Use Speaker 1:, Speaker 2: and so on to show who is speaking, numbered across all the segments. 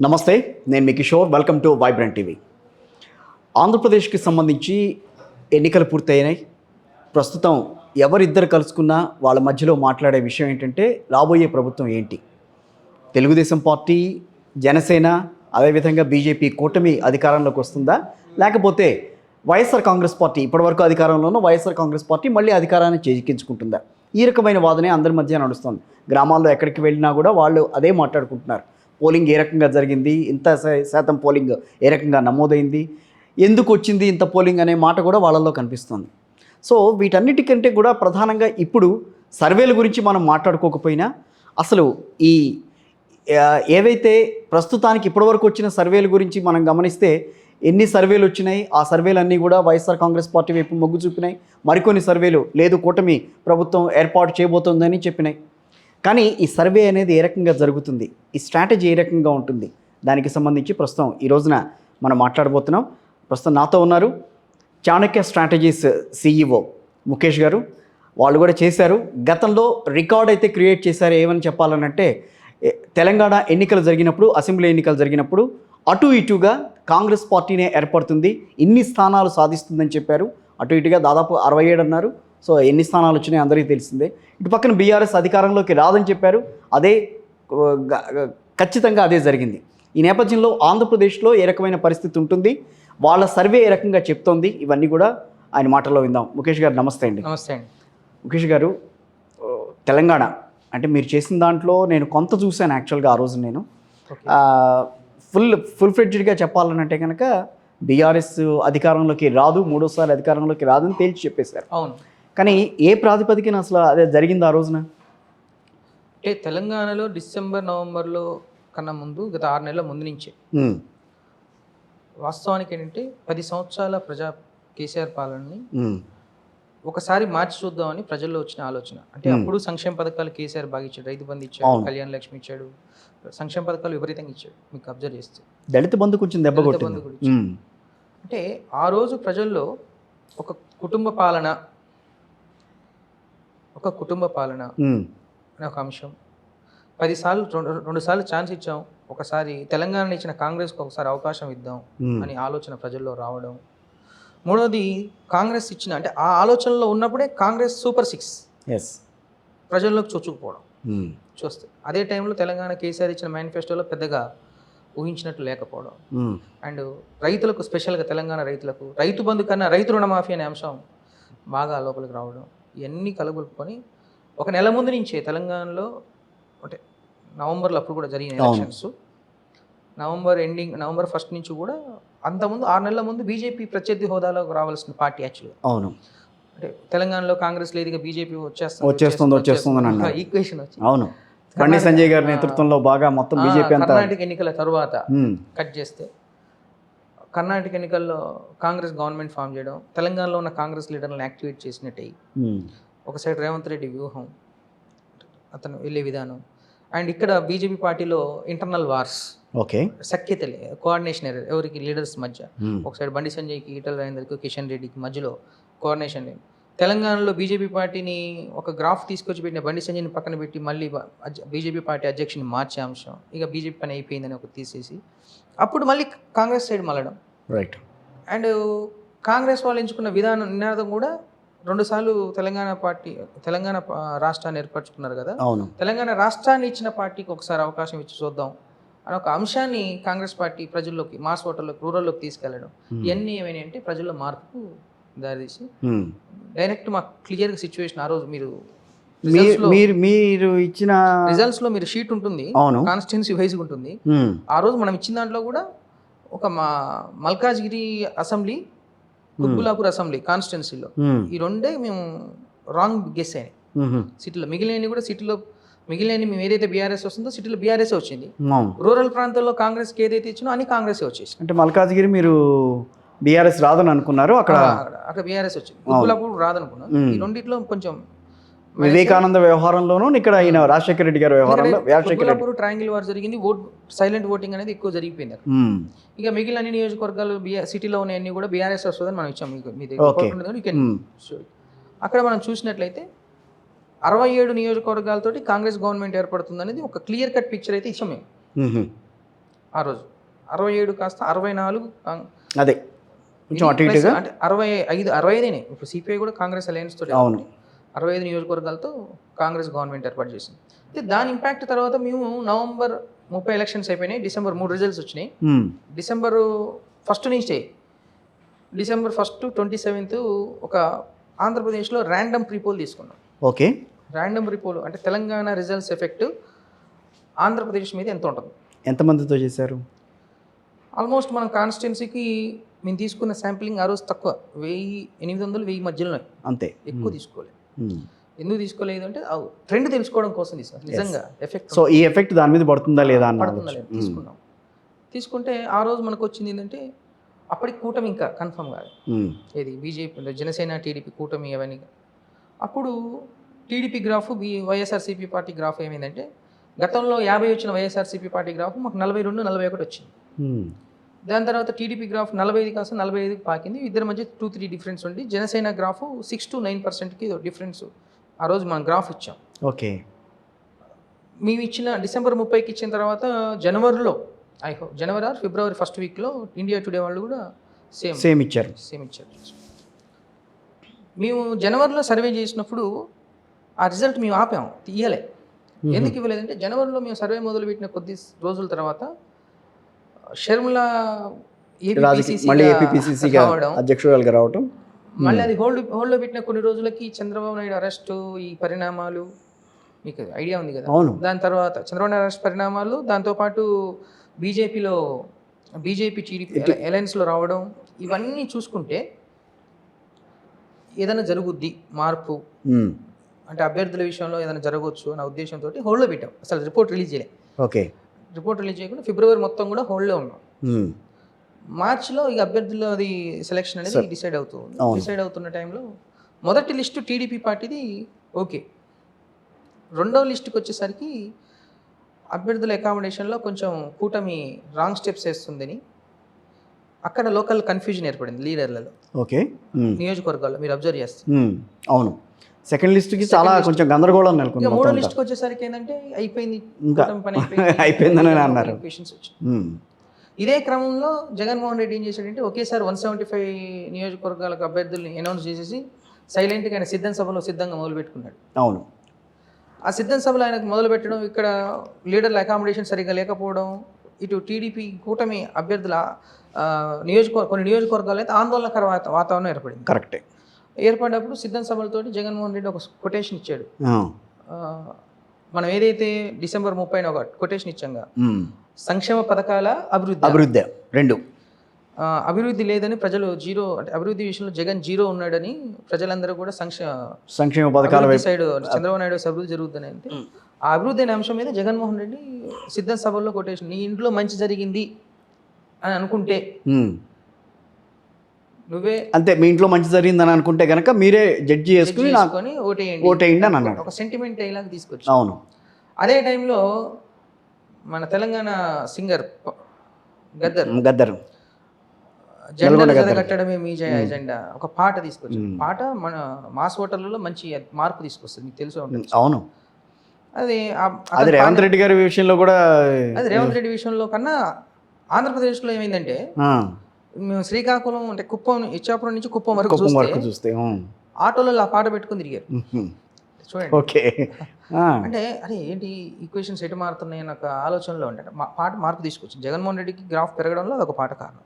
Speaker 1: నమస్తే, నేను మీ Kishore. Welcome to vibrant TV. ఆంధ్రప్రదేశ్కి సంబంధించి ఎన్నికలు పూర్తయినాయి. ప్రస్తుతం ఎవరిద్దరు కలుసుకున్నా వాళ్ళ మధ్యలో మాట్లాడే విషయం ఏంటంటే రాబోయే ప్రభుత్వం ఏంటి. తెలుగుదేశం పార్టీ, జనసేన, అదేవిధంగా బీజేపీ కూటమి అధికారంలోకి వస్తుందా, లేకపోతే వైఎస్ఆర్ కాంగ్రెస్ పార్టీ ఇప్పటివరకు అధికారంలోనూ వైఎస్ఆర్ కాంగ్రెస్ పార్టీ మళ్ళీ అధికారాన్ని చేజిక్కించుకుంటుందా? ఈ రకమైన వాదనే అందరి మధ్య నడుస్తుంది. గ్రామాల్లో ఎక్కడికి వెళ్ళినా కూడా వాళ్ళు అదే మాట్లాడుకుంటున్నారు. పోలింగ్ ఏ రకంగా జరిగింది, ఇంత శాతం పోలింగ్ ఏ రకంగా నమోదైంది, ఎందుకు వచ్చింది ఇంత పోలింగ్ అనే మాట కూడా వాళ్ళల్లో కనిపిస్తుంది. సో వీటన్నిటికంటే కూడా ప్రధానంగా ఇప్పుడు సర్వేల గురించి మనం మాట్లాడుకోకపోయినా అసలు ఈ ఏవైతే ప్రస్తుతానికి ఇప్పటివరకు వచ్చిన సర్వేల గురించి మనం గమనిస్తే ఎన్ని సర్వేలు వచ్చినాయి, ఆ సర్వేలన్నీ కూడా వైఎస్ఆర్ కాంగ్రెస్ పార్టీ వైపు మొగ్గు చూపినాయి. మరికొన్ని సర్వేలు లేదు కూటమి ప్రభుత్వం ఏర్పాటు చేయబోతోందని చెప్పినాయి. కానీ ఈ సర్వే అనేది ఏ రకంగా జరుగుతుంది, ఈ స్ట్రాటజీ ఏ రకంగా ఉంటుంది, దానికి సంబంధించి ప్రస్తుతం ఈ రోజున మనం మాట్లాడబోతున్నాం. ప్రస్తుతం నాతో ఉన్నారు చాణక్య స్ట్రాటజీస్ CEO ముఖేష్ గారు. వాళ్ళు కూడా చేశారు, గతంలో రికార్డ్ అయితే క్రియేట్ చేశారు. ఏమని చెప్పాలనంటే తెలంగాణ ఎన్నికలు జరిగినప్పుడు, అసెంబ్లీ ఎన్నికలు జరిగినప్పుడు అటు ఇటుగా కాంగ్రెస్ పార్టీనే ఏర్పడుతుంది, ఇన్ని స్థానాలు సాధిస్తుందని చెప్పారు. అటు ఇటుగా దాదాపు 67 అన్నారు. సో ఎన్ని స్థానాలు వచ్చినాయి అందరికీ తెలిసిందే. ఇటు పక్కన బీఆర్ఎస్ అధికారంలోకి రాదని చెప్పారు. అదే ఖచ్చితంగా అదే జరిగింది. ఈ నేపథ్యంలో ఆంధ్రప్రదేశ్లో ఏ రకమైన పరిస్థితి ఉంటుంది, వాళ్ళ సర్వే ఏ రకంగా చెప్తోంది, ఇవన్నీ కూడా ఆయన మాటల్లో విందాం. ముఖేష్ గారు నమస్తే అండి.
Speaker 2: నమస్తే అండి.
Speaker 1: ముఖేష్ గారు, తెలంగాణ అంటే మీరు చేసిన దాంట్లో నేను కొంత చూశాను యాక్చువల్గా. ఆ రోజు నేను ఫుల్ ఫ్లెడ్జ్డ్గా చెప్పాలనంటే కనుక బీఆర్ఎస్ అధికారంలోకి రాదు, మూడోసారి అధికారంలోకి రాదని తేల్చి చెప్పేశారు.
Speaker 2: అవును.
Speaker 1: కానీ ఏ ప్రాతిపదికన అసలు అదే జరిగింది ఆ రోజున?
Speaker 2: అంటే తెలంగాణలో డిసెంబర్ నవంబర్లో కన్నా ముందు గత 6 నెలల ముందు నుంచే వాస్తవానికి ఏంటంటే 10 సంవత్సరాల కేసీఆర్ పాలనని ఒకసారి మార్చి చూద్దామని ప్రజల్లో వచ్చిన ఆలోచన. అంటే అప్పుడు సంక్షేమ పథకాలు కేసీఆర్ బాగా ఇచ్చాడు, రైతు బంధు ఇచ్చాడు, కళ్యాణ లక్ష్మి ఇచ్చాడు, సంక్షేమ పథకాలు విపరీతంగా ఇచ్చాడు. మీకు అబ్జర్వ్ చేస్తే
Speaker 1: దళిత బంధు కొంచెం దెబ్బ కొట్టింది.
Speaker 2: అంటే ఆ రోజు ప్రజల్లో ఒక కుటుంబ పాలన అనే ఒక అంశం. 10 సార్లు రెండు సార్లు ఛాన్స్ ఇచ్చాం, ఒకసారి తెలంగాణ ఇచ్చిన కాంగ్రెస్కి ఒకసారి అవకాశం ఇద్దాం అని ఆలోచన ప్రజల్లో రావడం. మూడోది కాంగ్రెస్ ఇచ్చిన, అంటే ఆ ఆలోచనలో ఉన్నప్పుడే కాంగ్రెస్ సూపర్ 6 ప్రజల్లోకి చొచ్చుకుపోవడం చూస్తే, అదే టైంలో తెలంగాణ కేసీఆర్ ఇచ్చిన మేనిఫెస్టోలో పెద్దగా ఊహించినట్లు లేకపోవడం. అండ్ రైతులకు స్పెషల్గా తెలంగాణ రైతులకు రైతు బంధు కన్నా రైతు రుణమాఫీ అనే అంశం బాగా లోపలికి రావడం. ఇవన్నీ కలుగులుకొని ఒక నెల ముందు నుంచే తెలంగాణలో, అంటే నవంబర్లో అప్పుడు కూడా జరిగిన ఎలక్షన్స్, నవంబర్ 1 నుంచి కూడా అంతకుముందు 6 నెలల ముందు బీజేపీ ప్రత్యర్థి హోదాలో రావాల్సిన పార్టీ యాక్చువల్గా.
Speaker 1: అవును. అంటే
Speaker 2: తెలంగాణలో కాంగ్రెస్ లేదు, ఇక బీజేపీ
Speaker 1: వచ్చేస్తుంది
Speaker 2: ఈక్వేషన్ వచ్చి.
Speaker 1: అవును, బండి సంజయ్ గారి నేతృత్వంలో బాగా మొత్తం బీజేపీ అంతా.
Speaker 2: కర్ణాటక ఎన్నికల తర్వాత కట్ చేస్తే కర్ణాటక ఎన్నికల్లో కాంగ్రెస్ గవర్నమెంట్ ఫామ్ చేయడం, తెలంగాణలో ఉన్న కాంగ్రెస్ లీడర్లను యాక్టివేట్ చేసినట్టు ఒక సైడ్ రేవంత్ రెడ్డి వ్యూహం, అతను వెళ్ళే విధానం, అండ్ ఇక్కడ బీజేపీ పార్టీలో ఇంటర్నల్ వార్స్, సఖ్యత కోఆర్డినేషన్ ఎవరికి లీడర్స్ మధ్య. ఒక సైడ్ బండి సంజయ్కి, ఈటల రాజేందర్కి, కిషన్ రెడ్డికి మధ్యలో కోఆర్డినేషన్ లేదు. తెలంగాణలో బీజేపీ పార్టీని ఒక గ్రాఫ్ తీసుకొచ్చి పెట్టిన బండి సంజయ్ని పక్కన పెట్టి మళ్ళీ బీజేపీ పార్టీ అధ్యక్షుని మార్చే అంశం, ఇక బీజేపీ పని అయిపోయిందని ఒక తీసేసి అప్పుడు మళ్ళీ కాంగ్రెస్ సైడ్ మళ్ళడం.
Speaker 1: రైట్.
Speaker 2: అండ్ కాంగ్రెస్ వాళ్ళు ఎంచుకున్న నినాదం కూడా 2 సార్లు తెలంగాణ రాష్ట్రాన్ని ఏర్పరచుకున్నారు కదా.
Speaker 1: అవును.
Speaker 2: తెలంగాణ రాష్ట్రాన్ని ఇచ్చిన పార్టీకి ఒకసారి అవకాశం ఇచ్చి చూద్దాం అని ఒక అంశాన్ని కాంగ్రెస్ పార్టీ ప్రజల్లోకి, మాస్ ఓటర్లోకి, రూరల్లోకి తీసుకెళ్లడం. ఇవన్నీ ఏమైనా అంటే ప్రజల్లో మార్పుకు దారితీసి డైరెక్ట్ మాకు క్లియర్గా సిచ్యువేషన్. ఆ రోజు
Speaker 1: మీరు ఇచ్చిన
Speaker 2: రిజల్ట్స్ లో మీరు షీట్ ఉంటుంది, కాన్స్టిట్యున్సీ వైజ్ ఉంటుంది. ఆ రోజు మనం ఇచ్చిన దాంట్లో కూడా ఒక మల్కాజ్గిరి అసెంబ్లీ, కుత్బుల్లాపూర్ అసెంబ్లీ కాన్స్టిట్యున్సీలో ఈ రెండే మేము రాంగ్ గెస్ అయినాయి. సిటీలో మిగిలిన మేము ఏదైతే బీఆర్ఎస్ వస్తుందో సిటీలో బీఆర్ఎస్ వచ్చింది. రూరల్ ప్రాంతాల్లో కాంగ్రెస్కి ఏదైతే ఇచ్చినో అని కాంగ్రెస్ వచ్చేసి,
Speaker 1: అంటే మల్కాజ్గిరి మీరు బీఆర్ఎస్ రాదని అనుకున్నారు, అక్కడ
Speaker 2: బీఆర్ఎస్ వచ్చింది, కుత్బుల్లాపూర్ రాదనుకున్నాం. ఈ రెండిట్లో కొంచెం
Speaker 1: వివేకానంద వ్యవహారంలోనూ ఇక్కడ ఈయన రాజశేఖర రెడ్డి గారి వ్యవహారంలో
Speaker 2: ట్రయాంగిల్ వార్ జరిగింది. సైలెంట్ ఓటింగ్ అనేది ఎక్కువ జరిగిపోయింది. ఇక మిగిలిన అన్ని నియోజకవర్గాలు సిటీలో ఉన్నాయన్నీ కూడా బీఆర్ఎస్ వస్తుందని మనం ఇచ్చాం. అక్కడ మనం చూసినట్లయితే 67 నియోజకవర్గాలతోటి కాంగ్రెస్ గవర్నమెంట్ ఏర్పడుతుంది అనేది ఒక క్లియర్ కట్ పిక్చర్ అయితే ఇచ్చాం మేము. ఆ రోజు 67 కాస్త 64
Speaker 1: అదే కొంచెం అటు ఇటుగా.
Speaker 2: అంటే 65 ఇప్పుడు సిపిఐ కూడా కాంగ్రెస్ అలయన్స్ తోటి
Speaker 1: అవును.
Speaker 2: 65 నియోజకవర్గాలతో కాంగ్రెస్ గవర్నమెంట్ ఏర్పాటు చేసింది. అయితే దాని ఇంపాక్ట్ తర్వాత మేము నవంబర్ 30 ఎలక్షన్స్ అయిపోయినాయి, డిసెంబర్ 3 రిజల్ట్స్ వచ్చినాయి. డిసెంబర్ 1 నుంచే డిసెంబర్ 1, 27 ఒక ఆంధ్రప్రదేశ్లో ర్యాండమ్ ప్రీపోల్ తీసుకున్నాం.
Speaker 1: ఓకే.
Speaker 2: ర్యాండమ్ ప్రీపోల్ అంటే తెలంగాణ రిజల్ట్స్ ఎఫెక్ట్ ఆంధ్రప్రదేశ్ మీద ఎంత ఉంటుంది.
Speaker 1: ఎంతమందితో చేశారు?
Speaker 2: ఆల్మోస్ట్ మనం కాన్స్టిట్యున్సీకి మేము తీసుకున్న శాంప్లింగ్ ఆ రోజు తక్కువ, 1800-1000 మధ్యలోనే,
Speaker 1: అంతే.
Speaker 2: ఎక్కువ తీసుకోలేదు. ఎందుకు తీసుకోలేదు అంటే ట్రెండ్ తెలుసుకోవడం కోసం తీసుకున్నాం. నిజంగా ఎఫెక్ట్,
Speaker 1: సో ఈ ఎఫెక్ట్ దాని మీద పడుతుందా లేదా
Speaker 2: పడుతుందా లేదా తీసుకున్నాం. తీసుకుంటే ఆ రోజు మనకు వచ్చింది ఏంటంటే అప్పటికి కూటమి ఇంకా కన్ఫర్మ్ కాదు. ఏది బీజేపీ, జనసేన, టీడీపీ కూటమి అవన్నీ. అప్పుడు TDP graph, YSRCP party graph ఏమైందంటే గతంలో 50 వచ్చిన వైఎస్ఆర్సీపీ పార్టీ గ్రాఫ్ మాకు 42-41 వచ్చింది. దాని తర్వాత టీడీపీ గ్రాఫ్ 45 కాస్త 45కి పాకింది. ఇద్దరి మధ్య 2-3 డిఫరెన్స్ ఉంది. జనసేన గ్రాఫ్ 6-9%కి డిఫరెన్స్ ఆ రోజు మనం గ్రాఫ్ ఇచ్చాం.
Speaker 1: ఓకే.
Speaker 2: మేము ఇచ్చిన డిసెంబర్ 30కి ఇచ్చిన తర్వాత జనవరిలో, జనవరి ఆర్ ఫిబ్రవరి ఫస్ట్ వీక్లో ఇండియా టుడే వాళ్ళు కూడా సేమ్ ఇచ్చారు. మేము జనవరిలో సర్వే చేసినప్పుడు ఆ రిజల్ట్ మేము ఆపాం, తీయలే. ఎందుకు ఇవ్వలేదంటే జనవరిలో మేము సర్వే మొదలుపెట్టిన కొద్ది రోజుల తర్వాత షర్మిల
Speaker 1: అధ్యక్షురాలుగా రావడం,
Speaker 2: మళ్ళీ అది హోల్డ్లో పెట్టిన కొన్ని రోజులకి చంద్రబాబు నాయుడు అరెస్టు, ఈ పరిణామాలు మీకు ఐడియా ఉంది కదా. దాని తర్వాత చంద్రబాబు నాయుడు అరెస్ట్ పరిణామాలు, దాంతోపాటు బీజేపీ టీడీపీ అలయన్స్లో రావడం, ఇవన్నీ చూసుకుంటే ఏదైనా జరుగుద్ది మార్పు అంటే అభ్యర్థుల విషయంలో ఏదైనా జరగవచ్చు అన్న ఉద్దేశంతో హోల్డ్లో పెట్టాం. అసలు రిపోర్ట్ రిలీజ్ చేయలే.
Speaker 1: ఓకే.
Speaker 2: రిపోర్ట్ రిలీజ్ చేయకుండా ఫిబ్రవరి మొత్తం కూడా హోల్డ్లో ఉన్నాం. మార్చిలో ఇక అభ్యర్థుల అది సెలక్షన్ అనేది డిసైడ్ అవుతున్న టైంలో మొదటి లిస్టు టీడీపీ పార్టీది ఓకే. రెండవ లిస్టుకి వచ్చేసరికి అభ్యర్థుల అకామిడేషన్లో కొంచెం కూటమి రాంగ్ స్టెప్స్ వేస్తుందని అక్కడ లోకల్ కన్ఫ్యూజన్ ఏర్పడింది లీడర్లలో.
Speaker 1: ఓకే.
Speaker 2: నియోజకవర్గాల్లో మీరు అబ్జర్వ్ చేస్తే.
Speaker 1: అవును. సెకండ్ లిస్ట్కి చాలా కొంచెం గందరగోళం నెలకొంది.
Speaker 2: మూడో లిస్ట్కి వచ్చేసరికి ఏంటంటే అయిపోయింది,
Speaker 1: అయిపోయిందని అన్నారు.
Speaker 2: ఇదే క్రమంలో జగన్మోహన్ రెడ్డి ఏం చేశాడంటే ఒకేసారి 175 నియోజకవర్గాలకు అభ్యర్థుల్ని అనౌన్స్ చేసేసి సైలెంట్గా ఆయన సిద్ధంగా మొదలుపెట్టుకున్నాడు. అవును. ఆ సిద్ధం సభలో ఆయనకు మొదలుపెట్టడం, ఇక్కడ లీడర్ల అకామిడేషన్ సరిగ్గా లేకపోవడం, ఇటు టీడీపీ కూటమి అభ్యర్థుల కొన్ని నియోజకవర్గాలు అయితే ఆందోళనకర వాతావరణం ఏర్పడింది. కరెక్టే. ఏర్పడినప్పుడు సిద్ధం సభలతోటి జగన్మోహన్ రెడ్డి ఒక కొటేషన్ ఇచ్చాడు. మనం ఏదైతే డిసెంబర్ 30న ఒక కొటేషన్ ఇచ్చాంగా, సంక్షేమ పథకాల అభివృద్ధి రెండు, అభివృద్ధి లేదని ప్రజలు జీరో, అంటే అభివృద్ధి విషయంలో జగన్ జీరో ఉన్నాడని ప్రజలందరూ కూడా సంక్షేమ పథకాల సైడ్ చంద్రబాబు నాయుడు అభివృద్ధి జరుగుతుందని. అంటే ఆ అభివృద్ధి అనే అంశం మీద జగన్మోహన్ రెడ్డి సిద్ధం సభల్లో కొటేషన్, నీ ఇంట్లో మంచి జరిగింది అని అనుకుంటే నువ్వే, అంతే, మీ ఇంట్లో మంచి జరిగిందని అనుకుంటే కనుక మీరే జడ్జి చేసుకుని ఓటేయండి అని అన్నాడు. ఒక సెంటిమెంట్ ఇలాగ తీసుకొచ్చి. అవును. అదే టైంలో మన తెలంగాణ సింగర్ గద్దర్ జెండా కట్టడమే మీ ఎజెండా ఒక పాట తీసుకొచ్చింది. పాట మన మాస్ హోటళ్లలో మంచి మార్పు తీసుకొస్తుంది, మీకు తెలుసు ఉంటుంది. అవును. అది రేవంత్ రెడ్డి గారి విషయంలో కూడా, అది రేవంత్ రెడ్డి విషయంలో కన్నా ఆంధ్రప్రదేశ్లో ఏమైందంటే, మేము శ్రీకాకుళం అంటే కుప్పం, ఇచ్చాపురం నుంచి కుప్పం వరకు చూస్తే ఆటోలో ఆ పాట పెట్టుకుని తిరిగారు. చూడండి. ఓకే. అంటే అరే ఏంటి ఈక్వేషన్స్ ఎటు మారుతున్నాయి అన్న ఒక ఆలోచనలో ఉంటే పాట మార్పు తీసుకొచ్చింది. జగన్మోహన్ రెడ్డికి గ్రాఫ్ పెరగడంలో అదొక పాట కారణం.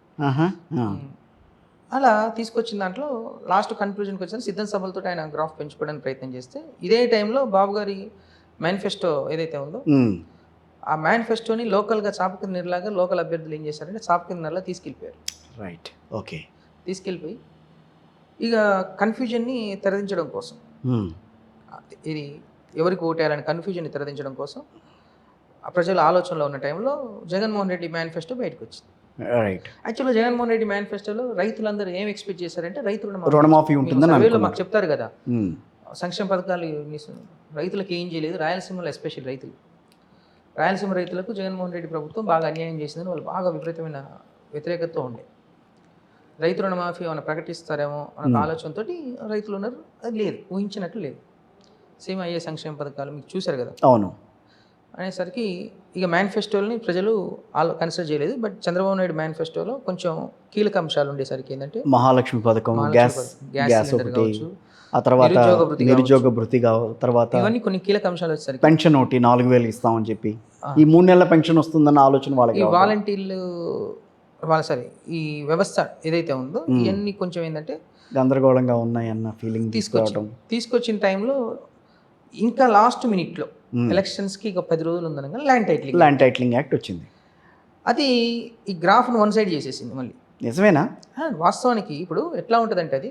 Speaker 2: అలా తీసుకొచ్చిన దాంట్లో లాస్ట్ కన్క్లూజన్కి వచ్చారు. సిద్ధం సభలతో ఆయన గ్రాఫ్ పెంచుకోవడానికి ప్రయత్నం చేస్తే, ఇదే టైంలో బాబు గారి మేనిఫెస్టో ఏదైతే ఉందో ఆ మేనిఫెస్టోని లోకల్గా చాపకిందలాగా లోకల్ అభ్యర్థులు ఏం చేశారంటే చాపకిందలా తీసుకెళ్ళిపోయారు. రైట్. ఓకే. తీసుకెళ్ళిపోయి ఇక కన్ఫ్యూజన్ని తెరదించడం కోసం, ఇది ఎవరికి ఓటేయాలని కన్ఫ్యూజన్ని తెరదించడం కోసం ఆ ప్రజల ఆలోచనలో ఉన్న టైంలో జగన్మోహన్ రెడ్డి మేనిఫెస్టో బయటకు వచ్చింది. రైట్. యాక్చువల్గా జగన్మోహన్ రెడ్డి మేనిఫెస్టోలో రైతులందరూ ఏం ఎక్స్పెక్ట్ చేశారంటే రైతు రుణమాఫీ ఉంటుందని మాకు చెప్తారు కదా, సంక్షేమ పథకాలు రైతులకు ఏం చేయలేదు. రాయలసీమలో ఎస్పెషల్ రాయలసీమ రైతులకు జగన్మోహన్ రెడ్డి ప్రభుత్వం బాగా అన్యాయం చేసిందని వాళ్ళు బాగా విపరీతమైన వ్యతిరేకతతో ఉండే. రైతు రుణమాఫీ ఏమైనా ప్రకటిస్తారేమో అన్న ఆలోచనతో రైతులు ఉన్నారు. అది లేదు, ఊహించినట్లు లేదు. సేమ్ అయ్యే సంక్షేమ పథకాలు మీకు చూశారు కదా. అవును. అనేసరికి ఇక మేనిఫెస్టోని ప్రజలు కన్సిడర్ చేయలేదు. బట్ చంద్రబాబు నాయుడు మేనిఫెస్టోలో కొంచెం కీలక అంశాలు ఉండేసరికి ఏంటంటే
Speaker 1: మహాలక్ష్మి పథకం, గ్యాస్
Speaker 2: సిలిండర్
Speaker 1: ఒకటి,
Speaker 2: కావచ్చు,
Speaker 1: ఆ తర్వాత
Speaker 2: నిరుద్యోగ
Speaker 1: భృతి తర్వాత
Speaker 2: ఇవన్నీ కొన్ని కీలక అంశాలు వచ్చేసరికి
Speaker 1: పెన్షన్ ఒకటి 4,000 ఇస్తామని చెప్పి ఈ 3 నెలల పెన్షన్ వస్తుందన్న ఆలోచన వాళ్ళకి
Speaker 2: ఈ వాలంటీర్లు ఈ వ్యవస్థ ఏదైతే ఉందో ఇవన్నీ కొంచెం ఏంటంటే
Speaker 1: గందరగోళంగా ఉన్నాయన్న ఫీలింగ్
Speaker 2: తీసుకొచ్చిన టైంలో ఇంకా లాస్ట్ మినిట్లో ఎలక్షన్స్కి ఇక 10 రోజులు ఉందనగా ల్యాండ్
Speaker 1: టైటిలింగ్ యాక్ట్ వచ్చింది.
Speaker 2: అది ఈ గ్రాఫ్ను వన్ సైడ్ చేసేసింది మళ్ళీ.
Speaker 1: నిజమేనా?
Speaker 2: వాస్తవానికి ఇప్పుడు ఎట్లా ఉంటుందంటే అది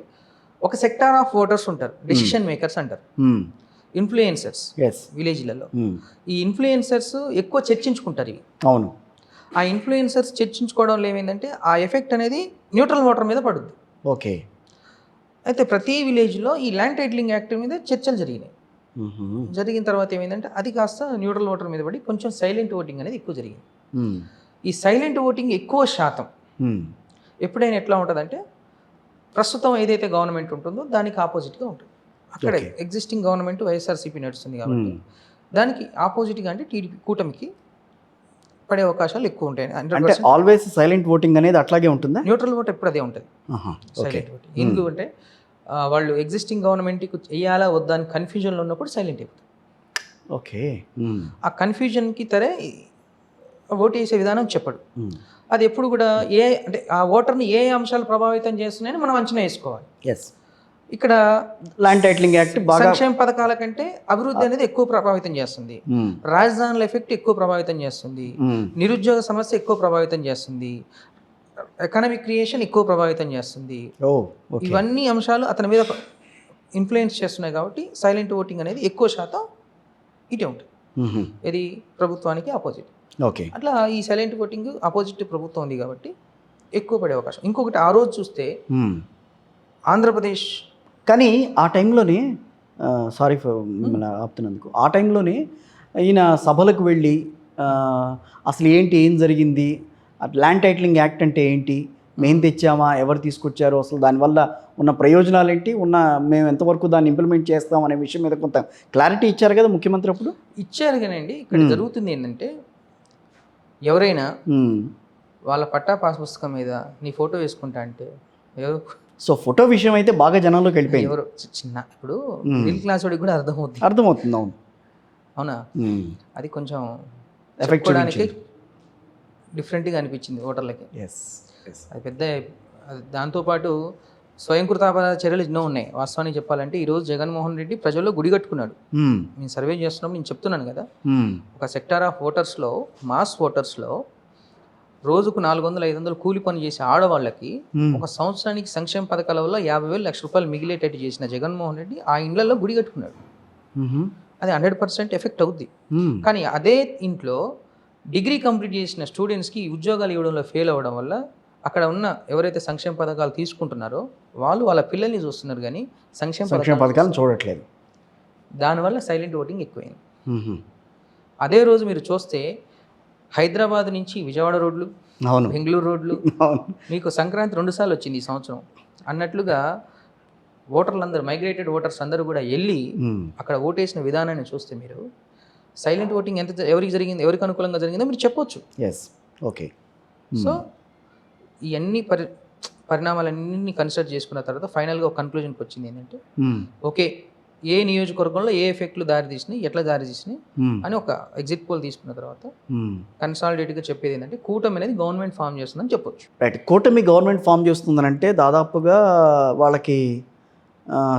Speaker 2: ఒక సెక్టార్ ఆఫ్ ఓటర్స్ ఉంటారు, డెసిషన్ మేకర్స్ అంటారు, ఇన్ఫ్లుయెన్సర్స్ విలేజ్లలో. ఈ ఇన్ఫ్లుయెన్సర్స్ ఎక్కువ చర్చించుకుంటారు ఇవి.
Speaker 1: అవును.
Speaker 2: ఆ ఇన్ఫ్లుయెన్సర్స్ చర్చించుకోవడంలో ఏమైందంటే ఆ ఎఫెక్ట్ అనేది న్యూట్రల్ ఓటర్ మీద పడుద్ది.
Speaker 1: ఓకే.
Speaker 2: అయితే ప్రతి విలేజ్లో ఈ ల్యాండ్ టైటిలింగ్ యాక్ట్ మీద చర్చలు జరిగినాయి. జరిగిన తర్వాత ఏమైందంటే అది కాస్త న్యూట్రల్ ఓటర్ మీద పడి కొంచెం సైలెంట్ ఓటింగ్ అనేది ఎక్కువ జరిగింది. ఈ సైలెంట్ ఓటింగ్ ఎక్కువ శాతం ఎప్పుడైనా ఎట్లా ఉంటుందంటే ప్రస్తుతం ఏదైతే గవర్నమెంట్ ఉంటుందో దానికి ఆపోజిట్గా ఉంటుంది. అక్కడ ఎగ్జిస్టింగ్ గవర్నమెంట్ వైఎస్ఆర్సీపీ నడుస్తుంది కాబట్టి దానికి ఆపోజిట్గా అంటే టీడీపీ కూటమికి పడే అవకాశాలు ఎక్కువ ఉంటాయి.
Speaker 1: అంటే ఆల్వేస్ సైలెంట్ ఓటింగ్ అనేది అట్లాగే ఉంటుందా?
Speaker 2: న్యూట్రల్ ఓట్ ఎప్పుడు అదే ఉంటుంది, సైలెంట్ ఓటింగ్. ఎందుకంటే వాళ్ళు ఎగ్జిస్టింగ్ గవర్నమెంట్కి వేయాలా వద్దా అని కన్ఫ్యూజన్లో ఉన్నప్పుడు సైలెంట్ అయిపోతుంది.
Speaker 1: ఓకే. ఆ
Speaker 2: కన్ఫ్యూజన్కి తరే ఓటు వేసే విధానం చెప్పడు. అది ఎప్పుడు కూడా అంటే ఆ ఓటర్ని ఏ అంశాలు ప్రభావితం చేస్తున్నాయని మనం అంచనా వేసుకోవాలి. ఇక్కడ
Speaker 1: ల్యాండ్ టైటిలింగ్ యాక్ట్
Speaker 2: సంక్షేమ పథకాల కంటే అభివృద్ధి అనేది ఎక్కువ ప్రభావితం చేస్తుంది, రాజధానుల ఎఫెక్ట్ ఎక్కువ ప్రభావితం చేస్తుంది, నిరుద్యోగ సమస్య ఎక్కువ ప్రభావితం చేస్తుంది, ఎకనామిక్ క్రియేషన్ ఎక్కువ ప్రభావితం చేస్తుంది. ఇవన్నీ అంశాలు అతని మీద ఇన్ఫ్లుయెన్స్ చేస్తున్నాయి కాబట్టి సైలెంట్ ఓటింగ్ అనేది ఎక్కువ శాతం ఇటే ఉంటుంది. ఇది ప్రభుత్వానికి ఆపోజిట్.
Speaker 1: ఓకే.
Speaker 2: అట్లా ఈ సైలెంట్ ఓటింగ్ ఆపోజిట్ ప్రభుత్వం ఉంది కాబట్టి ఎక్కువ పడే అవకాశం. ఇంకొకటి ఆ రోజు చూస్తే ఆంధ్రప్రదేశ్
Speaker 1: కానీ ఆ టైంలోనే సారీ ఆపుతున్నందుకు, ఆ టైంలోనే ఈయన సభలకు వెళ్ళి అసలు ఏం జరిగింది, ల్యాండ్ టైటిలింగ్ యాక్ట్ అంటే ఏంటి, మేము తెచ్చామా, ఎవరు తీసుకొచ్చారు, అసలు దానివల్ల ఉన్న ప్రయోజనాలు ఏంటి, మేము ఎంతవరకు దాన్ని ఇంప్లిమెంట్ చేస్తాం అనే విషయం మీద కొంత క్లారిటీ ఇచ్చారు కదా ముఖ్యమంత్రి అప్పుడు.
Speaker 2: ఇచ్చారు కానండి, ఇక్కడ జరుగుతుంది ఏంటంటే ఎవరైనా వాళ్ళ పట్టా పాస్ పుస్తకం మీద నీ ఫోటో వేసుకుంటా అంటే ఎవరు,
Speaker 1: సో ఫోటో విషయం అయితే బాగా జనంలోకి వెళ్ళిపోయింది.
Speaker 2: ఎవరు చిన్న ఇప్పుడు మిడిల్ క్లాస్ వాడికి కూడా అర్థమవుతుంది.
Speaker 1: అవును.
Speaker 2: అవునా? అది కొంచెం చెప్పుకోవడానికి డిఫరెంట్గా అనిపించింది ఓటర్లకి. అది పెద్ద దాంతోపాటు స్వయంకృతాపరాధ చర్యలు ఎన్నో ఉన్నాయి. వాస్తవానికి చెప్పాలంటే ఈరోజు జగన్మోహన్ రెడ్డి ప్రజల్లో గుడి కట్టుకున్నాడు. నేను సర్వే చేస్తున్నప్పుడు నేను చెప్తున్నాను కదా, ఒక సెక్టార్ ఆఫ్ ఓటర్స్లో, మాస్ ఓటర్స్లో రోజుకు 400-500 కూలి పని చేసే ఆడవాళ్ళకి ఒక సంవత్సరానికి సంక్షేమ పథకాల వల్ల 50,000 లక్ష రూపాయలు మిగిలేటట్టు చేసిన జగన్మోహన్ రెడ్డి ఆ ఇండ్లలో గుడి కట్టుకున్నాడు. అది 100% ఎఫెక్ట్ అవుద్ది. కానీ అదే ఇంట్లో డిగ్రీ కంప్లీట్ చేసిన స్టూడెంట్స్కి ఉద్యోగాలు ఇవ్వడంలో ఫెయిల్ అవ్వడం వల్ల అక్కడ ఉన్న ఎవరైతే సంక్షేమ పథకాలు తీసుకుంటున్నారో వాళ్ళు వాళ్ళ పిల్లల్ని చూస్తున్నారు కానీ సంక్షేమ
Speaker 1: పథకాలను చూడట్లేదు.
Speaker 2: దానివల్ల సైలెంట్ ఓటింగ్ ఎక్కువైంది. అదే రోజు మీరు చూస్తే హైదరాబాద్ నుంచి విజయవాడ రోడ్లు, బెంగళూరు రోడ్లు, మీకు సంక్రాంతి 2 సార్లు వచ్చింది ఈ సంవత్సరం అన్నట్లుగా ఓటర్లందరూ, మైగ్రేటెడ్ ఓటర్స్ అందరూ కూడా వెళ్ళి అక్కడ ఓటేసిన విధానాన్ని చూస్తే మీరు సైలెంట్ ఓటింగ్ ఎవరికి జరిగింది, ఎవరికి అనుకూలంగా జరిగిందో మీరు చెప్పొచ్చు.
Speaker 1: ఓకే.
Speaker 2: సో ఇవన్నీ పరిణామాలన్నీ కన్సిడర్ చేసుకున్న తర్వాత ఫైనల్గా ఒక కన్క్లూజన్కి వచ్చింది ఏంటంటే ఓకే, ఏ నియోజకవర్గంలో ఏ ఎఫెక్ట్లు దారి తీసినాయి, ఎట్లా దారి తీసినాయి అని ఒక ఎగ్జిట్ పోల్ తీసుకున్న తర్వాత కన్సాలిడేట్గా చెప్పేది ఏంటంటే కూటమి అనేది గవర్నమెంట్ ఫామ్ చేస్తుందని చెప్పొచ్చు.
Speaker 1: రైట్. కూటమి గవర్నమెంట్ ఫామ్ చేస్తుందనంటే దాదాపుగా వాళ్ళకి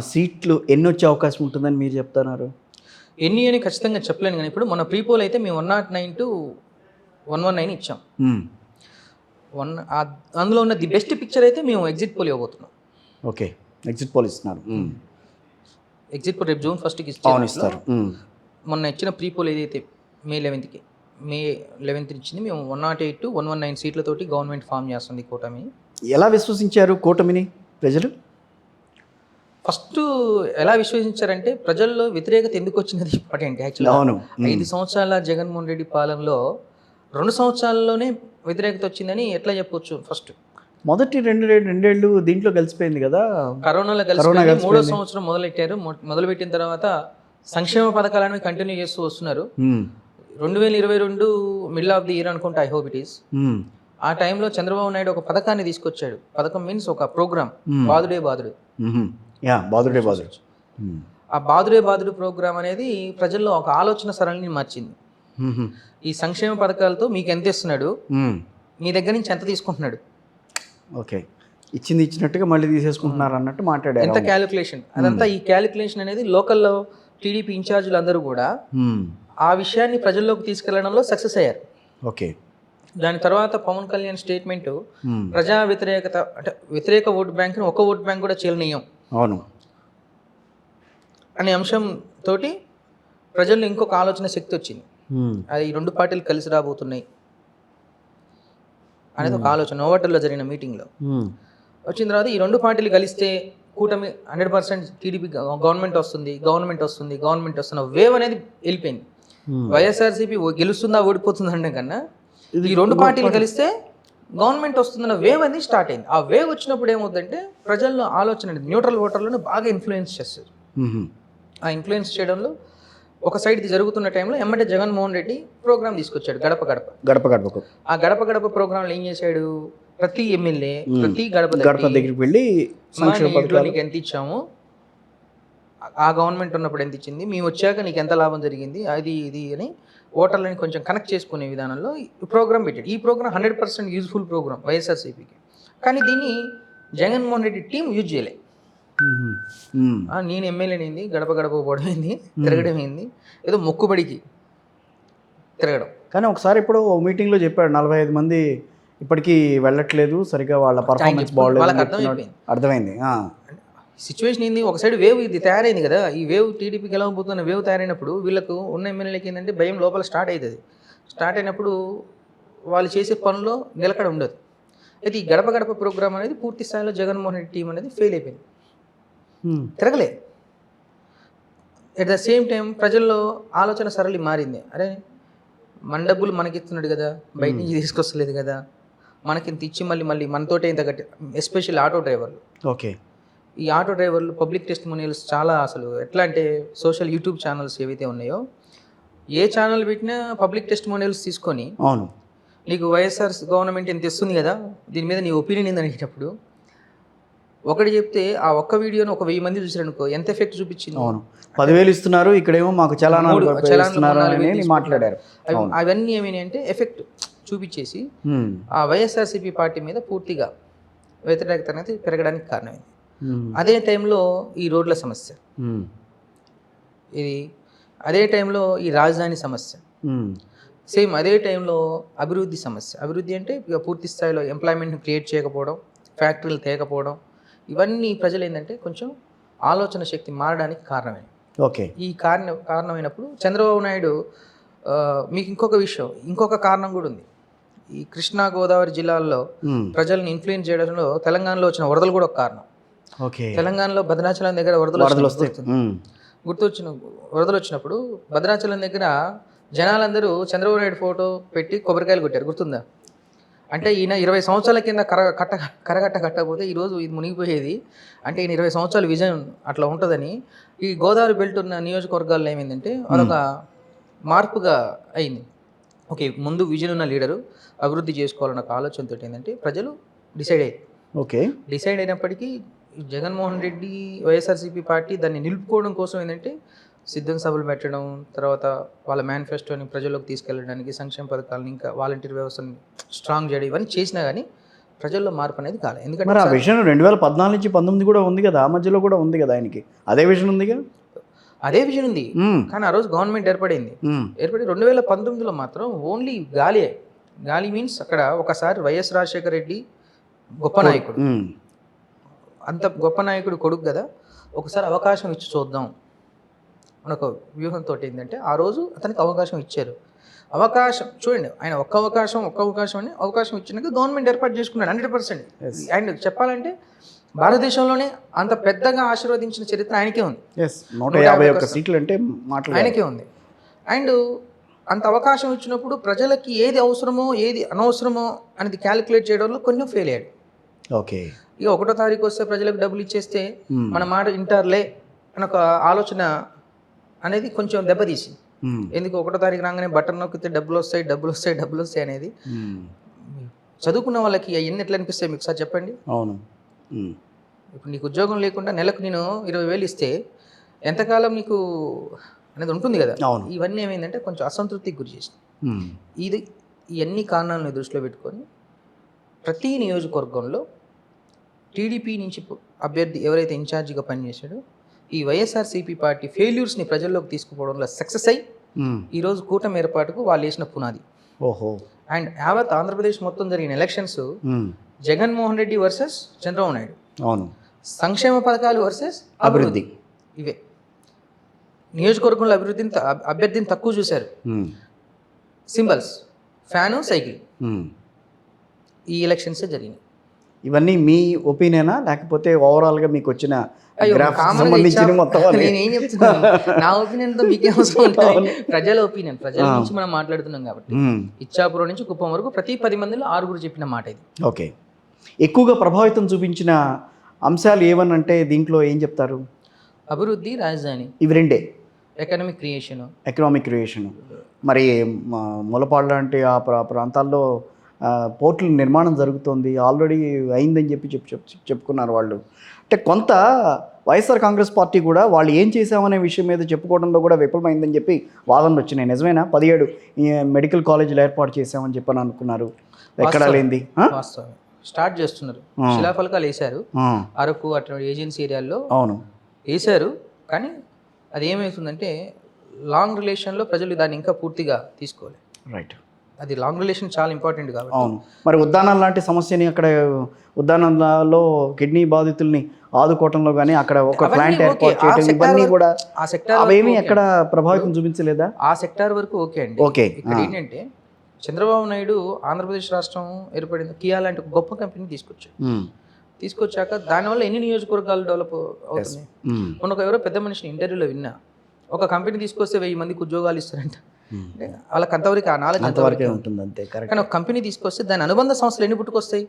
Speaker 1: సీట్లు ఎన్ని వచ్చే అవకాశం ఉంటుందని మీరు చెప్తున్నారు?
Speaker 2: ఎన్ని అని ఖచ్చితంగా చెప్పలేను కానీ ఇప్పుడు మన ప్రీపోల్ అయితే మేము 109 to 119 ఇచ్చాం. అందులో ఉన్న ది బెస్ట్ పిక్చర్ అయితే మేము ఎగ్జిట్ పోల్ ఇవ్వబోతున్నాం.
Speaker 1: ఓకే, ఎగ్జిట్ పోల్ ఇస్తున్నారు.
Speaker 2: ఎగ్జిట్ పోల్ రేపు June 1st ఇస్తారు. మొన్న ఇచ్చిన ప్రీపోల్ ఏదైతే May 11th ఇచ్చింది, మేము 108 to 119 సీట్లతోటి గవర్నమెంట్ ఫామ్ చేస్తుంది కూటమి.
Speaker 1: ఎలా విశ్వసించారు కూటమిని ప్రజలు?
Speaker 2: ఫస్ట్ ఎలా విశ్వసించారంటే ప్రజల్లో వ్యతిరేకత ఎందుకు వచ్చినది ఇంపార్టెంట్. యాక్చువల్గా 5 సంవత్సరాల జగన్మోహన్ రెడ్డి పాలనలో 2 సంవత్సరాల్లోనే వ్యతిరేకత వచ్చిందని ఎట్లా చెప్పొచ్చు? ఫస్ట్
Speaker 1: మొదటి రెండేళ్ళు దీంట్లో కలిసిపోయింది కదా,
Speaker 2: కరోనాలో కలిసిపోయింది. 3వ సంవత్సరం మొదలుపెట్టిన తర్వాత సంక్షేమ పథకాలను కంటిన్యూ చేస్తూ వస్తున్నారు. 2022 మిడిల్ ఆఫ్ ది ఇయర్ అనుకుంటా, ఐ హోప్ ఇట్ ఈస్. ఆ టైంలో చంద్రబాబు నాయుడు ఒక పథకాన్ని తీసుకొచ్చాడు. పథకం మీన్స్ ఒక ప్రోగ్రామ్, బాదుడే బాదుడు.
Speaker 1: బాదుడే బాదుడు.
Speaker 2: ఆ బాదుడే బాదుడు ప్రోగ్రామ్ అనేది ప్రజల్లో ఒక ఆలోచన సరళిని మార్చింది. ఈ సంక్షేమ పథకాలతో మీకు ఎంత ఇస్తున్నాడు, మీ దగ్గర నుంచి ఎంత తీసుకుంటున్నాడు,
Speaker 1: ఓకే, ఇచ్చింది ఇచ్చినట్టుగా మళ్ళీ తీసేసుకుంటున్నారు అన్నట్టు మాట్లాడారు.
Speaker 2: ఎంత క్యాలిక్యులేషన్, అదంతా ఈ క్యాలిక్యులేషన్ అనేది లోకల్లో టీడీపీ ఇన్ఛార్జీలు అందరూ కూడా ఆ విషయాన్ని ప్రజల్లోకి తీసుకెళ్లడంలో సక్సెస్ అయ్యారు.
Speaker 1: ఓకే.
Speaker 2: దాని తర్వాత పవన్ కళ్యాణ్ స్టేట్మెంట్, ప్రజా వ్యతిరేకత అంటే వ్యతిరేక ఓటు బ్యాంక్ని ఒక ఓటు బ్యాంక్ కూడా చేయలేనియం
Speaker 1: అవును
Speaker 2: అనే అంశం తోటి ప్రజల్లో ఇంకొక ఆలోచన శక్తి వచ్చింది. అది ఈ రెండు పార్టీలు కలిసి రాబోతున్నాయి అనేది ఒక ఆలోచన నోవాటర్లో జరిగిన మీటింగ్లో వచ్చిన తర్వాత, ఈ రెండు పార్టీలు కలిస్తే కూటమి 100% టీడీపీ గవర్నమెంట్ వస్తుంది, గవర్నమెంట్ వస్తున్న వేవ్ అనేది వెళ్ళిపోయింది. వైఎస్ఆర్సీపీ గెలుస్తుందా ఓడిపోతుందా అంటే కన్నా ఈ రెండు పార్టీలు కలిస్తే గవర్నమెంట్ వస్తుందన్న వేవ్ అనేది స్టార్ట్ అయింది. ఆ వేవ్ వచ్చినప్పుడు ఏమవుతుందంటే ప్రజల్లో ఆలోచన న్యూట్రల్ ఓటర్లను బాగా ఇన్ఫ్లుయెన్స్ చేస్తారు. ఆ ఇన్ఫ్లుయెన్స్ చేయడంలో ఒక సైడ్ ఇది జరుగుతున్న టైంలో ఎమ్మటే జగన్మోహన్ రెడ్డి ప్రోగ్రామ్ తీసుకొచ్చాడు, గడప గడప. ఆ గడప గడప ప్రోగ్రాంలో ఏం చేశాడు, ప్రతి ఎమ్మెల్యే ప్రతి గడప
Speaker 1: దగ్గరికి వెళ్ళి
Speaker 2: నీకు ఎంత ఇచ్చాము, ఆ గవర్నమెంట్ ఉన్నప్పుడు ఎంత ఇచ్చింది, మేము వచ్చాక నీకు ఎంత లాభం జరిగింది, అది ఇది అని ఓటర్లని కొంచెం కనెక్ట్ చేసుకునే విధానంలో ఈ ప్రోగ్రామ్ పెట్టాడు. ఈ ప్రోగ్రామ్ 100% యూజ్ఫుల్ ప్రోగ్రామ్ వైఎస్ఆర్సీపీకి. కానీ దీన్ని జగన్మోహన్ రెడ్డి టీం యూజ్ చేయలే. నేను ఎమ్మెల్యేనింది, గడప గడప పోవడం ఏంది, తిరగడం ఏంది, ఏదో మొక్కుబడికి తిరగడం.
Speaker 1: కానీ ఒకసారి ఇప్పుడు మీటింగ్లో చెప్పాడు 45 మంది ఇప్పటికీ వెళ్ళట్లేదు, సరిగ్గా వాళ్ళ పర్ఫార్మెన్స్ బాగోలేదు, అర్థమైంది.
Speaker 2: సిచ్యువేషన్ ఏంది, ఒక సైడ్ వేవ్ ఇది తయారైంది కదా, ఈ వేవ్ టీడీపీకి ఎలా పోతున్న వేవ్ తయారైనప్పుడు వీళ్ళకు ఉన్న ఎమ్మెల్యేలకి ఏంటంటే భయం లోపల స్టార్ట్ అవుతుంది. స్టార్ట్ అయినప్పుడు వాళ్ళు చేసే పనుల్లో నిలకడ ఉండదు. అయితే ఈ గడప గడప ప్రోగ్రామ్ అనేది పూర్తి స్థాయిలో జగన్మోహన్ రెడ్డి టీం అనేది ఫెయిల్ అయిపోయింది, తిరగలే. ఎట్ ద సేమ్ టైం ప్రజల్లో ఆలోచన సరళి మారింది. అరే మన డబ్బులు మనకి ఇస్తున్నాడు కదా, బయట నుంచి తీసుకొస్తలేదు కదా, మనకి ఇంత ఇచ్చి మళ్ళీ మనతోటే ఇంత గట్టి, ఎస్పెషల్లీ ఆటో డ్రైవర్లు.
Speaker 1: ఓకే.
Speaker 2: ఈ ఆటో డ్రైవర్లు పబ్లిక్ టెస్టిమోనియల్స్ చాలా, అసలు ఎట్లా అంటే సోషల్ యూట్యూబ్ ఛానల్స్ ఏవైతే ఉన్నాయో, ఏ ఛానల్ పెట్టినా పబ్లిక్ టెస్టిమోనియల్స్ తీసుకొని, అవును నీకు వైఎస్ఆర్ గవర్నమెంట్ ఎంత ఇస్తుంది కదా, దీని మీద నీ ఒపీనియన్ ఏంది అనేటప్పుడు ఒకటి చెప్తే ఆ ఒక్క వీడియోని ఒక 1000 మంది చూసారనుకో, ఎంత ఎఫెక్ట్ చూపించింది.
Speaker 1: అవును, 10,000 ఇస్తున్నారు, ఇక్కడేమో మాకు చలానాలు మాట్లాడారు.
Speaker 2: అవన్నీ ఏమైనా అంటే ఎఫెక్ట్ చూపించేసి ఆ వైఎస్ఆర్సీపీ పార్టీ మీద పూర్తిగా వ్యతిరేకత అనేది పెరగడానికి కారణమైంది. అదే టైంలో ఈ రోడ్ల సమస్య, ఇది అదే టైంలో ఈ రాజధాని సమస్య, సేమ్ అదే టైంలో అభివృద్ధి సమస్య. అభివృద్ధి అంటే ఇక పూర్తి స్థాయిలో ఎంప్లాయ్మెంట్ని క్రియేట్ చేయకపోవడం, ఫ్యాక్టరీలు తేకపోవడం, ఇవన్నీ ప్రజలు ఏంటంటే కొంచెం ఆలోచన శక్తి మారడానికి కారణమైంది.
Speaker 1: ఓకే.
Speaker 2: ఈ కారణమైనప్పుడు చంద్రబాబు నాయుడు, మీకు ఇంకొక కారణం కూడా ఉంది. ఈ కృష్ణా గోదావరి జిల్లాల్లో ప్రజల్ని ఇన్ఫ్లుయెన్స్ చేయడంలో తెలంగాణలో వచ్చిన వరదలు కూడా ఒక కారణం. తెలంగాణలో భద్రాచలం దగ్గర వరదలు వచ్చినప్పుడు భద్రాచలం దగ్గర జనాలందరూ చంద్రబాబు నాయుడు ఫోటో పెట్టి కొబ్బరికాయలు కొట్టారు, గుర్తుందా? అంటే ఈయన 20 సంవత్సరాల కింద కరగట్ట కట్టకపోతే ఈరోజు ఇది మునిగిపోయేది. అంటే ఈయన 20 సంవత్సరాల విజన్ అట్లా ఉంటుందని ఈ గోదావరి బెల్ట్ ఉన్న నియోజకవర్గాల్లో ఏమైందంటే అదొక మార్పుగా అయింది. ఓకే, ముందు విజన్ ఉన్న లీడరు అభివృద్ధి చేసుకోవాలన్న ఒక ఆలోచనతో ఏంటంటే ప్రజలు డిసైడ్ అయ్యారు.
Speaker 1: ఓకే,
Speaker 2: డిసైడ్ అయినప్పటికీ జగన్మోహన్ రెడ్డి వైఎస్ఆర్సీపీ పార్టీ దాన్ని నిలుపుకోవడం కోసం ఏంటంటే సిద్ధం సభలు పెట్టడం, తర్వాత వాళ్ళ మేనిఫెస్టోని ప్రజల్లోకి తీసుకెళ్ళడానికి, సంక్షేమ పథకాలను ఇంకా వాలంటీర్ వ్యవస్థను స్ట్రాంగ్ చేయడం, ఇవన్నీ చేసినా కానీ ప్రజల్లో మార్పు అనేది కాలేదు. ఎందుకంటే
Speaker 1: ఆ విషయం 2014 నుంచి 19 కూడా ఉంది కదా, ఆ మధ్యలో కూడా ఉంది కదా ఆయనకి, అదే విషయం ఉందిగా.
Speaker 2: అదే విజన్ ఉంది, కానీ ఆ రోజు గవర్నమెంట్ ఏర్పడి 2019లో మాత్రం ఓన్లీ గాలి మీన్స్ అక్కడ ఒకసారి వైఎస్ రాజశేఖర రెడ్డి గొప్ప నాయకుడు, అంత గొప్ప నాయకుడు కొడుకు కదా, ఒకసారి అవకాశం ఇచ్చి చూద్దాం మనకు వ్యూహంతో ఏంటంటే ఆ రోజు అతనికి అవకాశం ఇచ్చారు. అవకాశం చూడండి, ఆయన ఒక్క అవకాశం అని అవకాశం ఇచ్చినాక గవర్నమెంట్ ఏర్పాటు చేసుకున్నాడు 100%. అండ్ చెప్పాలంటే భారతదేశంలోనే అంత పెద్దగా ఆశీర్వదించిన చరిత్ర ఆయనకే ఉంది.
Speaker 1: 151 సీట్లు అంటే
Speaker 2: ఆయనకే ఉంది. అండ్ అంత అవకాశం ఇచ్చినప్పుడు ప్రజలకి ఏది అవసరమో ఏది అనవసరమో అనేది క్యాలిక్యులేట్ చేయడంలో కొంచెం ఫెయిల్ అయ్యాడు.
Speaker 1: ఓకే,
Speaker 2: ఇక 1వ తారీఖు వస్తే ప్రజలకు డబ్బులు ఇచ్చేస్తే మన మాట ఇంటర్లే అని ఒక ఆలోచన అనేది కొంచెం దెబ్బతీసింది. ఎందుకు 1వ తారీఖు రాగానే బటన్ నొక్కితే డబ్బులు వస్తాయి అనేది చదువుకున్న వాళ్ళకి అవన్నీ ఎట్లా అనిపిస్తాయి మీకు సార్ చెప్పండి.
Speaker 1: అవును.
Speaker 2: ఇప్పుడు నీకు ఉద్యోగం లేకుండా నెలకు నేను 20,000 ఇస్తే ఎంతకాలం నీకు అనేది ఉంటుంది కదా.
Speaker 1: అవును.
Speaker 2: ఇవన్నీ ఏమైందంటే కొంచెం అసంతృప్తికి గురి చేసింది. ఇవన్నీ కారణాలను దృష్టిలో పెట్టుకొని ప్రతి నియోజకవర్గంలో టీడీపీ నుంచి అభ్యర్థి ఎవరైతే ఇన్ఛార్జిగా పనిచేశాడో ఈ వైఎస్ఆర్సీపీ పార్టీ ఫెయిల్యూర్స్ని ప్రజల్లోకి తీసుకుపోవడంలో సక్సెస్ అయ్యి ఈరోజు కూటమి ఏర్పాటుకు వాళ్ళు వేసిన పునాది.
Speaker 1: ఓహో.
Speaker 2: అండ్ యావత్ ఆంధ్రప్రదేశ్ మొత్తం జరిగిన ఎలక్షన్స్ జగన్మోహన్ రెడ్డి వర్సెస్ చంద్రబాబు నాయుడు.
Speaker 1: అవును.
Speaker 2: సంక్షేమ పథకాలు వర్సెస్ అభివృద్ధి. ఇవే నియోజకవర్గంలో అభ్యర్థిని తక్కువ చూశారు. Symbols, fan, cycle. ఈ ఎలక్షన్స్ జరిగినాయి.
Speaker 1: ఇవన్నీ మీ ఒపీనియనా లేకపోతే ఓవరాల్గా మీకు వచ్చిన
Speaker 2: నేనేం చెప్తున్నాను, నా ఒపీనియన్ తో మీకే అవసరం ఉంటుంది. ప్రజల ఒపీనియన్, ప్రజల నుంచి మనం మాట్లాడుతున్నాం కాబట్టి ఇచ్చాపురం నుంచి కుప్పం వరకు ప్రతి 10 మందిలో 6 చెప్పిన మాట ఇది.
Speaker 1: ఓకే. ఎక్కువగా ప్రభావితం చూపించిన అంశాలు ఏమనంటే దీంట్లో ఏం చెప్తారు?
Speaker 2: అభివృద్ధి, రాజధాని,
Speaker 1: ఇవి రెండే.
Speaker 2: Economic creation. మరి ములపాడు లాంటి ఆ ప్రాంతాల్లో పోర్టుల నిర్మాణం జరుగుతోంది, ఆల్రెడీ అయిందని చెప్పుకున్నారు వాళ్ళు. అంటే కొంత వైఎస్ఆర్ కాంగ్రెస్ పార్టీ కూడా వాళ్ళు ఏం చేశామనే విషయం మీద చెప్పుకోవడంలో కూడా విఫలమైందని చెప్పి వాదనలు వచ్చినాయి. నిజమేనా? 17 మెడికల్ కాలేజీలు ఏర్పాటు చేశామని చెప్పని అనుకున్నారు, ఎక్కడా లేనిది స్టార్ట్ చేస్తున్నారు. శిలాఫలకాలు వేశారు అరకు అటువంటి ఏజెన్సీ ఏరియాల్లో.
Speaker 1: అవును,
Speaker 2: వేశారు. కానీ అది ఏమవుతుందంటే లాంగ్ రిలేషన్లో ప్రజలు దాన్ని ఇంకా పూర్తిగా తీసుకోవాలి.
Speaker 1: రైట్.
Speaker 2: అది లాంగ్ రిలేషన్ చాలా ఇంపార్టెంట్ కాబట్టి.
Speaker 1: అవును. మరి ఉద్దానం లాంటి సమస్యని అక్కడ ఉద్దానంలో కిడ్నీ బాధితుల్ని ఆదుకోవటంలో కానీ అక్కడ ఒక ప్లాంట్ ఏర్పాటు చేయడం ఇవన్నీ కూడా
Speaker 2: ఆ సెక్టార్
Speaker 1: అవేమీ ఎక్కడ ప్రభావితం చూపించలేదా?
Speaker 2: ఆ సెక్టార్ వరకు ఓకే అండి.
Speaker 1: ఓకే.
Speaker 2: ఇక్కడ ఏంటంటే చంద్రబాబు నాయుడు ఆంధ్రప్రదేశ్ రాష్ట్రం ఏర్పడింది, కియా లాంటి ఒక గొప్ప కంపెనీ తీసుకొచ్చాక దానివల్ల ఎన్ని నియోజకవర్గాలు డెవలప్ అవుతున్నాయి. మొన్న ఎవరో పెద్ద మనిషిని ఇంటర్వ్యూలో విన్నా, ఒక కంపెనీ తీసుకొస్తే 1000 మందికి ఉద్యోగాలు ఇస్తారంట. వాళ్ళకి అంతవరకు ఆ నాలెడ్జ్ అంతవరకే
Speaker 1: ఉంటుంది అంతే.
Speaker 2: కానీ ఒక కంపెనీ తీసుకొస్తే దాని అనుబంధ సంస్థలు ఎన్ని పుట్టుకొస్తాయి.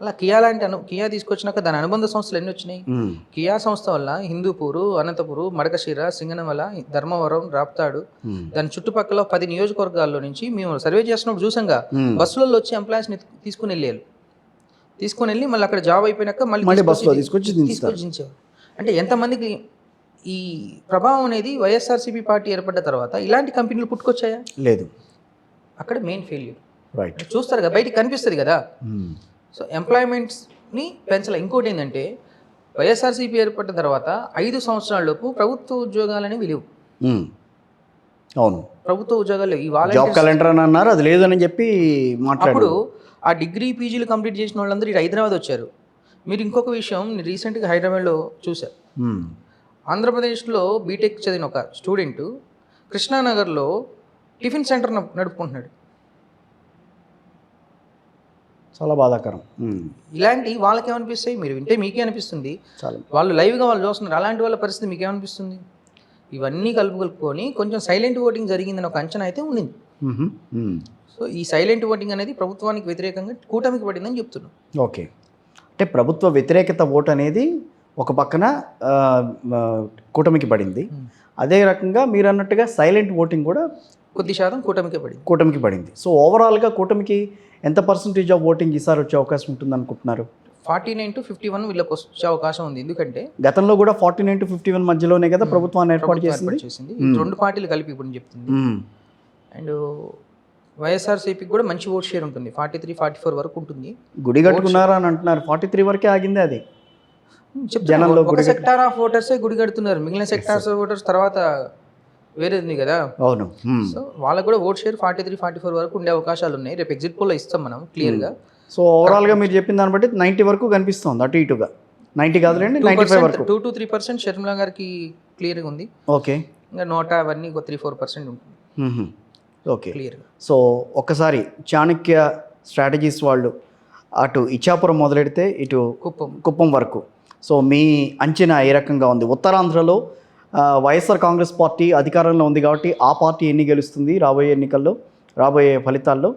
Speaker 2: అలా కియా లాంటి కియా తీసుకొచ్చినాక దాని అనుబంధ సంస్థలు ఎన్ని వచ్చినాయి. కియా సంస్థ వల్ల హిందూపూరు, అనంతపురు, మడకశిర, సింగనమల, ధర్మవరం, రాప్తాడు దాని చుట్టుపక్కల 10 నియోజకవర్గాల్లో నుంచి మేము సర్వే చేస్తున్నప్పుడు చూసాంగా బస్సులలో వచ్చి ఎంప్లాయీస్ని తీసుకుని వెళ్ళి మళ్ళీ అక్కడ జాబ్ అయిపోయినాక మళ్ళీ బస్సులో తీసుకొచ్చి అంటే ఎంతమందికి ఈ ప్రభావం అనేది వైఎస్ఆర్సీపీ పార్టీ ఏర్పడ్డ తర్వాత ఇలాంటి కంపెనీలు పుట్టుకొచ్చాయా?
Speaker 1: లేదు.
Speaker 2: అక్కడ మెయిన్ ఫెయిల్యూర్.
Speaker 1: రైట్. చూస్తారు
Speaker 2: కదా, బయటికి కనిపిస్తుంది కదా. సో ఎంప్లాయ్మెంట్స్ని పెంచాలి. ఇంకోటి ఏంటంటే వైఎస్ఆర్సీపీ ఏర్పడ్డ తర్వాత 5 సంవత్సరాలలోపు ప్రభుత్వ ఉద్యోగాలని విలువ.
Speaker 1: అవును,
Speaker 2: ప్రభుత్వ ఉద్యోగాలు
Speaker 1: జాబ్ క్యాలెండర్ అని అన్నారు, అది లేదని చెప్పి
Speaker 2: అప్పుడు ఆ డిగ్రీ పీజీలు కంప్లీట్ చేసిన వాళ్ళందరూ ఇటు హైదరాబాద్ వచ్చారు. మీరు ఇంకొక విషయం రీసెంట్గా హైదరాబాద్లో చూశారు. ఆంధ్రప్రదేశ్లో బీటెక్ చదివిన ఒక స్టూడెంట్ కృష్ణానగర్లో టిఫిన్ సెంటర్ నడుపుకుంటున్నాడు.
Speaker 1: చాలా బాధాకరం.
Speaker 2: ఇలాంటి వాళ్ళకి ఏమనిపిస్తాయి? మీరు వింటే మీకే అనిపిస్తుంది, వాళ్ళు లైవ్గా వాళ్ళు చూస్తున్నారు. అలాంటి వాళ్ళ పరిస్థితి మీకేమనిపిస్తుంది? ఇవన్నీ కలుపుకొని కొంచెం సైలెంట్ ఓటింగ్ జరిగిందని ఒక అంచనా అయితే ఉండింది. సో ఈ సైలెంట్ ఓటింగ్ అనేది ప్రభుత్వానికి వ్యతిరేకంగా కూటమికి పడిందని చెప్తున్నాం.
Speaker 1: ఓకే. అంటే ప్రభుత్వ వ్యతిరేకత ఓటు అనేది ఒక పక్కన కూటమికి పడింది, అదే రకంగా మీరు అన్నట్టుగా సైలెంట్ ఓటింగ్ కూడా
Speaker 2: కొద్ది శాతం కూటమికి పడింది.
Speaker 1: సో ఓవరాల్గా కూటమికి ఎంత పర్సంటేజ్ ఆఫ్ ఓటింగ్ ఈసారి వచ్చే అవకాశం ఉంటుంది అనుకుంటున్నారు?
Speaker 2: 49 to 51 వీళ్ళకి వచ్చే అవకాశం ఉంది. ఎందుకంటే
Speaker 1: గతంలో కూడా 49 to 51 మధ్యలోనే కదా ప్రభుత్వాన్ని ఏర్పాటు చేసింది.
Speaker 2: 2 పార్టీలు కలిపి ఇప్పుడు చెప్తుంది. అండ్ వైఎస్ఆర్సీపీకి కూడా మంచి ఓట్ షేర్ ఉంటుంది, 43-44 వరకు ఉంటుంది.
Speaker 1: గుడి కట్టుకున్నారా అని అంటున్నారు, 43 వరకే ఆగింది. అది
Speaker 2: జనంలో ఒక సెక్టార్ ఆఫ్ ఓటర్సే గుడి కడుతున్నారు, మిగిలిన సెక్టార్స్ ఓటర్స్ తర్వాత వేరే ఉంది కదా.
Speaker 1: అవును.
Speaker 2: సో వాళ్ళకు కూడా ఓట్ షేర్ 43-44 వరకు ఉండే అవకాశాలు ఉన్నాయి. రేపు ఎగ్జిట్ పోల్లో ఇస్తాం మనం క్లియర్గా.
Speaker 1: సో ఓవరాల్గా మీరు చెప్పిన దాన్ని బట్టి 90 వరకు కనిపిస్తుంది, అటు ఇటుగా. 90 కాదులేండి, 95 వరకు.
Speaker 2: 2-3% షర్మిలా గారికి క్లియర్గా ఉంది.
Speaker 1: ఓకే.
Speaker 2: ఇంకా నోటా అవన్నీ 3-4% ఉంటుంది.
Speaker 1: ఓకే, క్లియర్గా. సో ఒక్కసారి చాణక్య స్ట్రాటజీస్ వాళ్ళు అటు ఇచ్చాపురం మొదలెడితే ఇటు కుప్పం వరకు, సో మీ అంచనా ఏ రకంగా ఉంది? ఉత్తరాంధ్రలో వైఎస్ఆర్ కాంగ్రెస్ పార్టీ అధికారంలో ఉంది కాబట్టి ఆ పార్టీ ఎన్ని గెలుస్తుంది రాబోయే ఎన్నికల్లో, రాబోయే ఫలితాల్లో?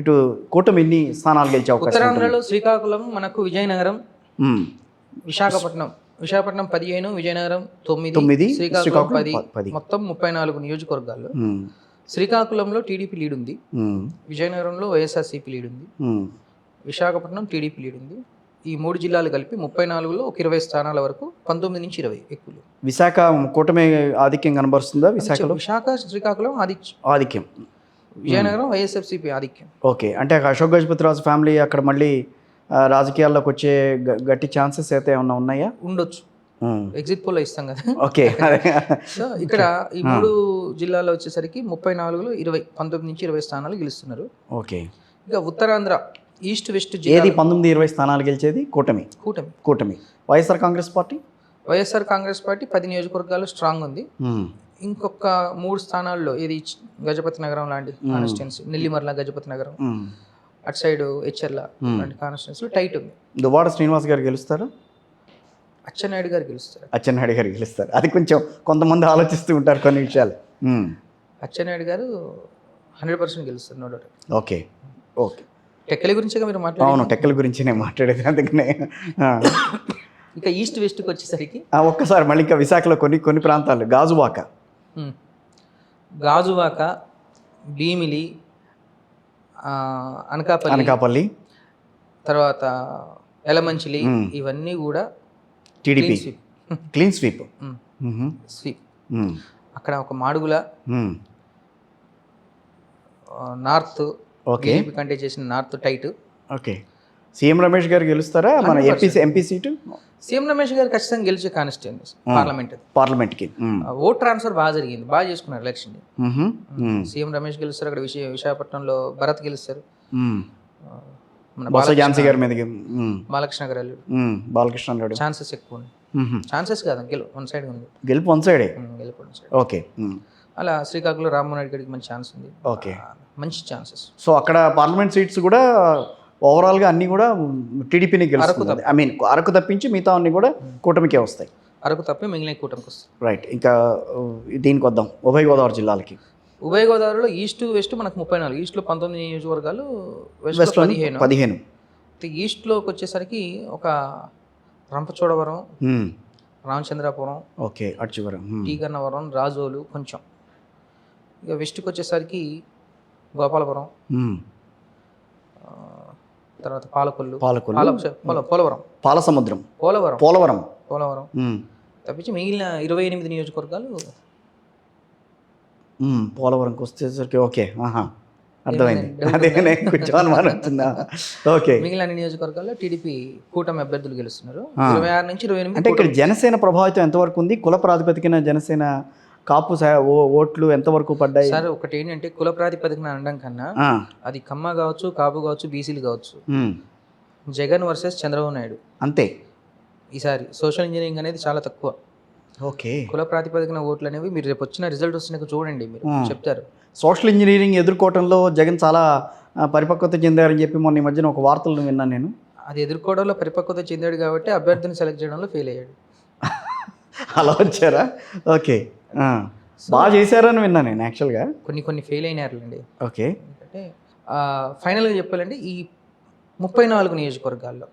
Speaker 1: ఇటు కూటమి ఎన్ని స్థానాలు గెలిచే అవకాశం?
Speaker 2: ఉత్తరాంధ్రలో శ్రీకాకుళం, మనకు విజయనగరం, విశాఖపట్నం విశాఖపట్నం 15, విజయనగరం 9,
Speaker 1: 9,
Speaker 2: శ్రీకాకుళం
Speaker 1: శ్రీకాకుళం
Speaker 2: 10,
Speaker 1: 10.
Speaker 2: మొత్తం 34 నియోజకవర్గాల్లో
Speaker 1: ఉమ్,
Speaker 2: శ్రీకాకుళంలో టీడీపీ లీడ్ ఉంది,
Speaker 1: ఉమ్,
Speaker 2: విజయనగరంలో వైఎస్ఆర్సీపీ లీడ్ ఉంది,
Speaker 1: ఉమ్.
Speaker 2: విశాఖపట్నం టీడీపీ లీడ్ ఉంది. ఈ 3 జిల్లాలు కలిపి 34లో ఒక 20 స్థానాల వరకు 19 నుంచి 20 ఎక్కువ.
Speaker 1: విశాఖ కూటమి ఆధిక్యం కనబరుస్తుందా విశాఖలో?
Speaker 2: విశాఖ శ్రీకాకుళం ఆధిక్యం,
Speaker 1: ఆధిక్యం.
Speaker 2: విజయనగరం వైఎస్ఆర్సీపీ ఆధిక్యం.
Speaker 1: ఓకే, అంటే అశోక్ గజపతిరాజు ఫ్యామిలీ అక్కడ మళ్ళీ రాజకీయాల్లోకి వచ్చే గట్టి ఛాన్సెస్ అయితే ఏమన్నా ఉన్నాయా?
Speaker 2: ఉండొచ్చు,
Speaker 1: ఉమ్,
Speaker 2: ఎగ్జిట్ పోల్లో ఇస్తాం కదా.
Speaker 1: ఓకే.
Speaker 2: సో ఇక్కడ ఈ 3 జిల్లాల్లో వచ్చేసరికి 34లో 20, 19 నుంచి 20 స్థానాలు గెలుస్తున్నారు.
Speaker 1: ఓకే.
Speaker 2: ఇక ఉత్తరాంధ్ర ఈస్ట్ వెస్ట్
Speaker 1: ఏది
Speaker 2: జిల్లా
Speaker 1: 19-20 స్థానాలు గెలిచేది? కూటమి.
Speaker 2: కూటమి.
Speaker 1: కూటమి. వైఎస్ఆర్ కాంగ్రెస్ పార్టీ?
Speaker 2: వైఎస్ఆర్ కాంగ్రెస్ పార్టీ 10 నియోజకవర్గాలు స్ట్రాంగ్ ఉంది.
Speaker 1: ఉమ్,
Speaker 2: ఇంకొక 3 స్థానాల్లో ఏది గజపతి నగరం లాంటి కాన్స్టిట్యున్సీ, నెల్లిమర్ల గజపతి నగరం,
Speaker 1: ఉమ్.
Speaker 2: అటు సైడ్ హెచ్ఎర్ల లాంటి కాన్స్టిట్యున్సీలో టైట్ ఉంది.
Speaker 1: దువ్వాడ శ్రీనివాస్ గారు గెలుస్తారా?
Speaker 2: అచ్చెన్నాయుడు గారు గెలుస్తారు.
Speaker 1: అచ్చెన్నాయుడు గారు గెలుస్తారు. అది కొంచెం కొంతమంది ఆలోచిస్తూ ఉంటారు కొన్ని విషయాలు. ఉమ్,
Speaker 2: అచ్చెన్నాయుడు గారు 100% గెలుస్తారు, no doubt.
Speaker 1: Okay. Okay.
Speaker 2: Tekkali గురించే మీరు
Speaker 1: అవును,
Speaker 2: మాట్లాడారు.
Speaker 1: టెక్కల గురించి నేను మాట్లాడేది అందుకనే.
Speaker 2: ఇక ఈస్ట్ వెస్ట్కి వచ్చేసరికి
Speaker 1: ఒక్కసారి మళ్ళీ ఇంకా విశాఖలో కొన్ని ప్రాంతాలు గాజువాక,
Speaker 2: గాజువాక, భీమిలి, అనకాపల్లి, తర్వాత ఎలమంచిలి, ఇవన్నీ కూడా
Speaker 1: టీడీపీ క్లీన్ స్వీప్.
Speaker 2: స్వీప్. అక్కడ ఒక మాడుగుల నార్త్ టీడీపీ కంటే చేసిన north tight.
Speaker 1: Okay. CM Ramesh గారు గెలుస్తారా మన ఎంపీ సీటు?
Speaker 2: సీఎం రమేష్ గారు ఖచ్చితంగా గెలిచే కాన్స్టిట్యూన్సీ
Speaker 1: పార్లమెంట్కి.
Speaker 2: ఓట్ ట్రాన్స్ఫర్ బాగా జరిగింది, బాగా చేసుకున్నారు ఎలక్షన్. సీఎం రమేష్ గెలుస్తారు అక్కడ, విశాఖపట్నంలో భరత్ గెలుస్తారు,
Speaker 1: బొత్స ఝాన్సీ గారి మీద
Speaker 2: బాలకృష్ణ గారు అల్లుడు,
Speaker 1: బాలకృష్ణ అల్లుడు.
Speaker 2: ఛాన్సెస్ ఎక్కువ ఉన్నాయి. ఛాన్సెస్ కాదు, వన్ సైడ్ ఉంది,
Speaker 1: గెలుపు వన్ సైడే.
Speaker 2: గెలుపు వన్ సైడ్.
Speaker 1: ఓకే.
Speaker 2: అలా శ్రీకాకుళం రామ్మోహన్ రెడ్డి గారికి మంచి ఛాన్స్ ఉంది.
Speaker 1: ఓకే,
Speaker 2: మంచి ఛాన్సెస్.
Speaker 1: సో అక్కడ పార్లమెంట్ సీట్స్ కూడా ఓవరాల్గా అన్నీ కూడా టీడీపీని గెలుస్తుంది. ఐ మీన్ అరకు తప్పించి మిగతా అన్నీ కూడా కూటమికే వస్తాయి.
Speaker 2: అరకు తప్పి మిగిలిన కూటమికి వస్తాయి.
Speaker 1: రైట్. ఇంకా దీనికి వద్దాం, ఉభయ గోదావరి జిల్లాలకి.
Speaker 2: ఉభయ గోదావరిలో ఈస్ట్ వెస్ట్ మనకు 34, ఈస్ట్లో 19 నియోజకవర్గాలు, వెస్ట్ 15. ఈస్ట్లోకి వచ్చేసరికి ఒక రంపచోడవరం, రామచంద్రాపురం,
Speaker 1: ఓకే, అడ్చివరం,
Speaker 2: టీ గన్నవరం, రాజోలు కొంచెం. ఇక వెస్ట్కి వచ్చేసరికి గోపాలపురం, తర్వాత పాలకొల్లు, పోలవరం, పోలవరం తప్పించి మిగిలిన 28 నియోజకవర్గాలు
Speaker 1: పోలవరంకి వచ్చేసరికి. ఓకే, అర్థమైంది. అదే కొంచెం అనుమానం వచ్చిందా? ఓకే.
Speaker 2: మిగిలిన నియోజకవర్గాల్లో టీడీపీ కూటమి అభ్యర్థులు గెలుస్తున్నారు. 26 నుంచి 28.
Speaker 1: అంటే ఇక్కడ జనసేన ప్రభావితం ఎంతవరకు ఉంది? కుల ప్రాతిపదికన జనసేన కాపు ఓట్లు ఎంతవరకు పడ్డాయి
Speaker 2: సార్? ఒకటి ఏంటంటే కుల ప్రాతిపదికన అనడం కన్నా అది కమ్మ కావచ్చు, కాపు కావచ్చు, బీసీలు కావచ్చు, జగన్ వర్సెస్ చంద్రబాబు నాయుడు
Speaker 1: అంతే.
Speaker 2: ఈసారి సోషల్ ఇంజనీరింగ్ అనేది చాలా తక్కువ.
Speaker 1: ఓకే.
Speaker 2: కుల ప్రాతిపదికన ఓట్లు అనేవి మీరు రేపు వచ్చిన రిజల్ట్ వచ్చినాక చూడండి, మీరు చెప్తారు.
Speaker 1: సోషల్ ఇంజనీరింగ్ ఎదుర్కోవడంలో జగన్ చాలా పరిపక్వత చెందారని చెప్పి మొన్న ఈ మధ్యన ఒక వార్తలు విన్నాను నేను.
Speaker 2: అది ఎదుర్కోవడంలో పరిపక్వత చెందాడు కాబట్టి అభ్యర్థిని సెలెక్ట్ చేయడంలో ఫెయిల్ అయ్యాడు.
Speaker 1: అలా వచ్చారా? ఓకే, బాగా చేశారని విన్నాను నేను యాక్చువల్గా.
Speaker 2: కొన్ని ఫెయిల్ అయినారులేండి.
Speaker 1: ఓకే.
Speaker 2: అంటే ఫైనల్గా చెప్పాలంటే ఈ 34 నియోజకవర్గాల్లో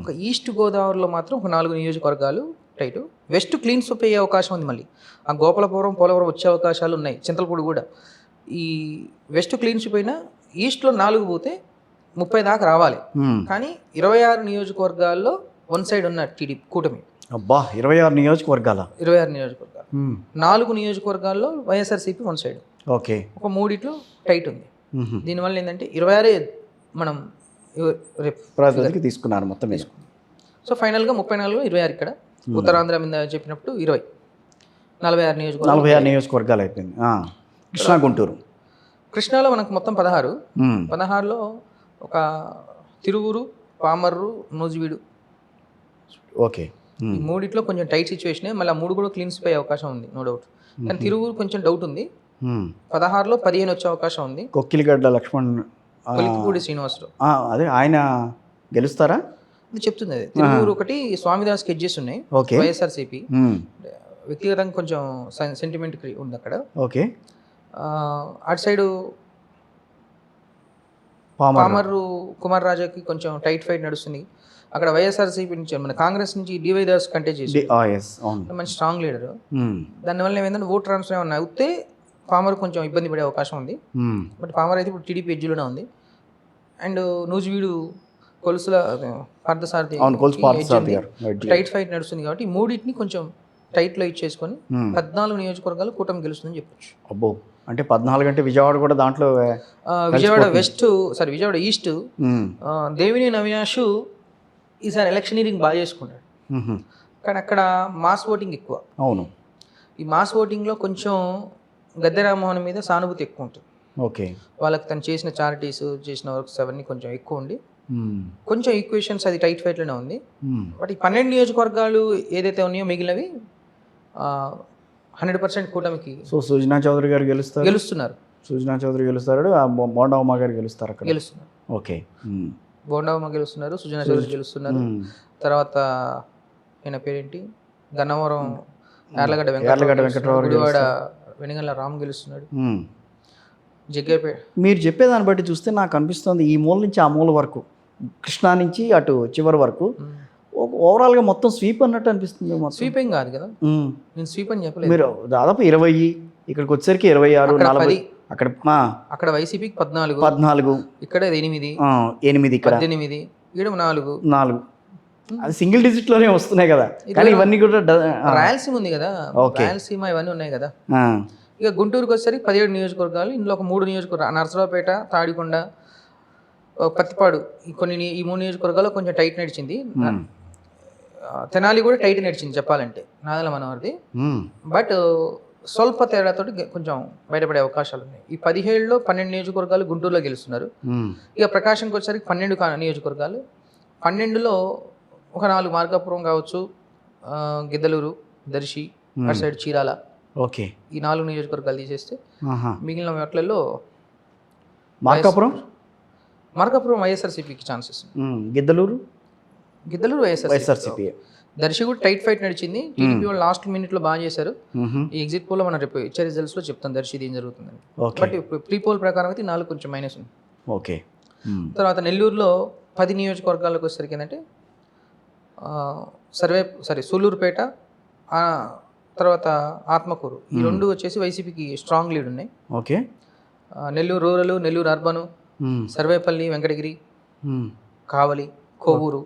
Speaker 2: ఒక ఈస్ట్ గోదావరిలో మాత్రం ఒక 4 నియోజకవర్గాలు టైటు. వెస్ట్ క్లీన్ స్వీప్ అయ్యే అవకాశం ఉంది. మళ్ళీ ఆ గోపాలపురం, పోలవరం వచ్చే అవకాశాలు ఉన్నాయి, చింతలపూడి కూడా. ఈ వెస్ట్ క్లీన్ స్వీప్ అయినా ఈస్ట్లో 4 పోతే 30 దాకా రావాలి. కానీ 26 నియోజకవర్గాల్లో వన్ సైడ్ ఉన్న టీడీపీ కూటమి.
Speaker 1: అబ్బా, 26 నియోజకవర్గాల
Speaker 2: 26 నియోజకవర్గాలు, 4 నియోజకవర్గాల్లో వైఎస్ఆర్సీపీ వన్ సైడ్.
Speaker 1: ఓకే.
Speaker 2: ఒక 3 టైట్ ఉంది. దీనివల్ల ఏంటంటే 26 మనం
Speaker 1: రేపు తీసుకున్నారు మొత్తం మీద.
Speaker 2: సో ఫైనల్గా 34, 26 ఇక్కడ. ఉత్తరాంధ్ర మీద చెప్పినప్పుడు 20, 46
Speaker 1: నియోజకవర్గాలు అయిపోయింది. కృష్ణా, గుంటూరు.
Speaker 2: కృష్ణాలో మనకు మొత్తం 16లో ఒక తిరువురు, పామర్రు, నూజివీడు.
Speaker 1: ఓకే.
Speaker 2: ఈ 3 కొంచెం టైట్ సిచ్యువేషన్. మళ్ళీ 3 కూడా క్లీన్స్ పై అవకాశం ఉంది, నో డౌట్. కానీ తిరువురు కొంచెం డౌట్ ఉంది. 16లో 15 వచ్చే అవకాశం ఉంది.
Speaker 1: కొక్కిలిగడ్డ లక్ష్మణ్,
Speaker 2: కొలికిపూడి శ్రీనివాసరావు,
Speaker 1: అదే ఆయన గెలుస్తారా?
Speaker 2: చెప్తుంది అది. తిరువురు ఒకటి, స్వామిదాస్ స్కెడ్జెస్ ఉన్నాయి, వైఎస్ఆర్సీపీ. వ్యక్తిగతంగా కొంచెం సెంటిమెంట్ ఉంది అక్కడ.
Speaker 1: ఓకే.
Speaker 2: అటు సైడు పామర్రు కుమార్ రాజాకి కొంచెం టైట్ ఫైట్ నడుస్తుంది. అక్కడ వైఎస్ఆర్సీపీ నుంచి మన కాంగ్రెస్ నుంచి డివై దాస్ కంటెస్ట్ చేసి మంచి స్ట్రాంగ్ లీడర్. దానివల్ల ఏమైందంటే ఓట్ ట్రాన్స్ఫర్ ఏమన్నా అవుతే పామర్ కొంచెం ఇబ్బంది పడే అవకాశం ఉంది. బట్ పామర్ అయితే ఇప్పుడు టీడీపీ ఎడ్జ్లోనే ఉంది. అండ్ నూజివీడు కొలుసుల పార్థసారథి టైట్ ఫైట్ నడుస్తుంది కాబట్టి ఈ మూడింటిని కొంచెం టైట్లో ఇచ్చేసుకొని 14 నియోజకవర్గాలు కూటమి గెలుస్తుందని చెప్పొచ్చు.
Speaker 1: అబ్బో, అంటే 14 అంటే విజయవాడ కూడా దాంట్లో
Speaker 2: విజయవాడ విజయవాడ ఈస్ట్ దేవినేని అవినాష్ ఈసారి ఎలక్షనీరింగ్ బాగా చేసుకున్నాడు. కానీ అక్కడ మాస్ ఓటింగ్ ఎక్కువ.
Speaker 1: అవును,
Speaker 2: ఈ మాస్ ఓటింగ్లో కొంచెం గద్దె రామ్మోహన్ మీద సానుభూతి ఎక్కువ ఉంటుంది.
Speaker 1: ఓకే,
Speaker 2: వాళ్ళకి తను చేసిన చారిటీస్ చేసిన వర్క్స్ అవన్నీ కొంచెం ఎక్కువ ఉండి కొంచెం ఈక్వేషన్స్ అది టైట్ ఫైట్లోనే ఉంది. బట్ ఈ 12 నియోజకవర్గాలు ఏదైతే ఉన్నాయో మిగిలినవి 100% కూటమికి.
Speaker 1: సో సుజనా చౌదరి గారు గెలుస్తున్నారు. సుజనా చౌదరి గెలుస్తారు, బోండా ఉమా గారు గెలుస్తున్నారు. ఓకే,
Speaker 2: బోండా ఉమా గెలుస్తున్నారు, సుజనా చౌదరి గెలుస్తున్నారు. తర్వాత ఆయన పేరేంటి, గన్నవరం యార్లగడ్డ వెంకటరావు, గుడివాడ వెనుగండ్ల రామ్ గెలుస్తున్నాడు. జగ్గేపేట.
Speaker 1: మీరు చెప్పేదాన్ని బట్టి చూస్తే నాకు అనిపిస్తుంది ఈ మూల నుంచి ఆ మూల వరకు, కృష్ణా నుంచి అటు చివరి వరకు ఓవరాల్గా మొత్తం స్వీప్ అన్నట్టు అనిపిస్తుంది.
Speaker 2: స్వీప్ ఏం కాదు కదా, నేను స్వీప్ అని చెప్పలేదు.
Speaker 1: మీరు దాదాపు 20, ఇక్కడికి వచ్చేసరికి 26, 40,
Speaker 2: అక్కడ వైసీపీకి
Speaker 1: 14,
Speaker 2: ఇక్కడ 8,
Speaker 1: ఇక్కడ
Speaker 2: 18, ఇక్కడ 4.
Speaker 1: అది సింగిల్ డిజిట్ లోనే వస్తున్నాయి కదా. కానీ ఇవన్నీ కూడా
Speaker 2: రాయలసీమ ఉంది కదా, రాయలసీమ ఇవన్నీ ఉన్నాయి కదా. ఇక గుంటూరుకి వచ్చేసరికి 17 నియోజకవర్గాలు, ఇందులో ఒక 3 నియోజకవర్గాలు నరసరావుపేట, తాడికొండ, పత్తిపాడు, ఈ 3 నియోజకవర్గాల్లో కొంచెం టైట్ నడిచింది. తెనాలి కూడా టైట్ నడిచింది చెప్పాలంటే నాదల మనోహర్ది. బట్ స్వల్ప తేడాతోటి కొంచెం బయటపడే అవకాశాలు ఉన్నాయి. ఈ 17లో 12 నియోజకవర్గాలు గుంటూరులో గెలుస్తున్నారు. ఇక ప్రకాశంకి వచ్చేసరికి 12 నియోజకవర్గాలు, 12లో ఒక 4 మార్కాపురం కావచ్చు, గిద్దలూరు, దర్శి, అటు సైడ్ చీరాల.
Speaker 1: ఓకే,
Speaker 2: ఈ 4 నియోజకవర్గాలు తీసేస్తే మిగిలిన వాటిల్లో మార్కాపురం వైఎస్ఆర్సీపీకి ఛాన్సెస్. గిద్దలూరు వైఎస్ఆర్సీపీ. దర్శి కూడా టైట్ ఫైట్ నడిచింది. టీడీపీ వాళ్ళు లాస్ట్ మినిట్లో బాగా చేశారు. ఈ ఎగ్జిట్ పోల్లో మనం రేపు ఇచ్చే రిజల్ట్స్లో చెప్తాం దర్శి ఏం జరుగుతుందని. బట్ ప్రీ పోల్ ప్రకారం అయితే 4 కొంచెం మైనస్ ఉంది.
Speaker 1: ఓకే,
Speaker 2: తర్వాత నెల్లూరులో 10 నియోజకవర్గాలకు వచ్చేసరికి ఏంటంటే సూళ్ళూరుపేట, తర్వాత ఆత్మకూరు, ఈ 2 వచ్చేసి వైసీపీకి స్ట్రాంగ్ లీడ్ ఉన్నాయి.
Speaker 1: Okay,
Speaker 2: Nellore rural, Nellore urban, Sarvepalli, Venkatagiri, Kavali, Kovvur,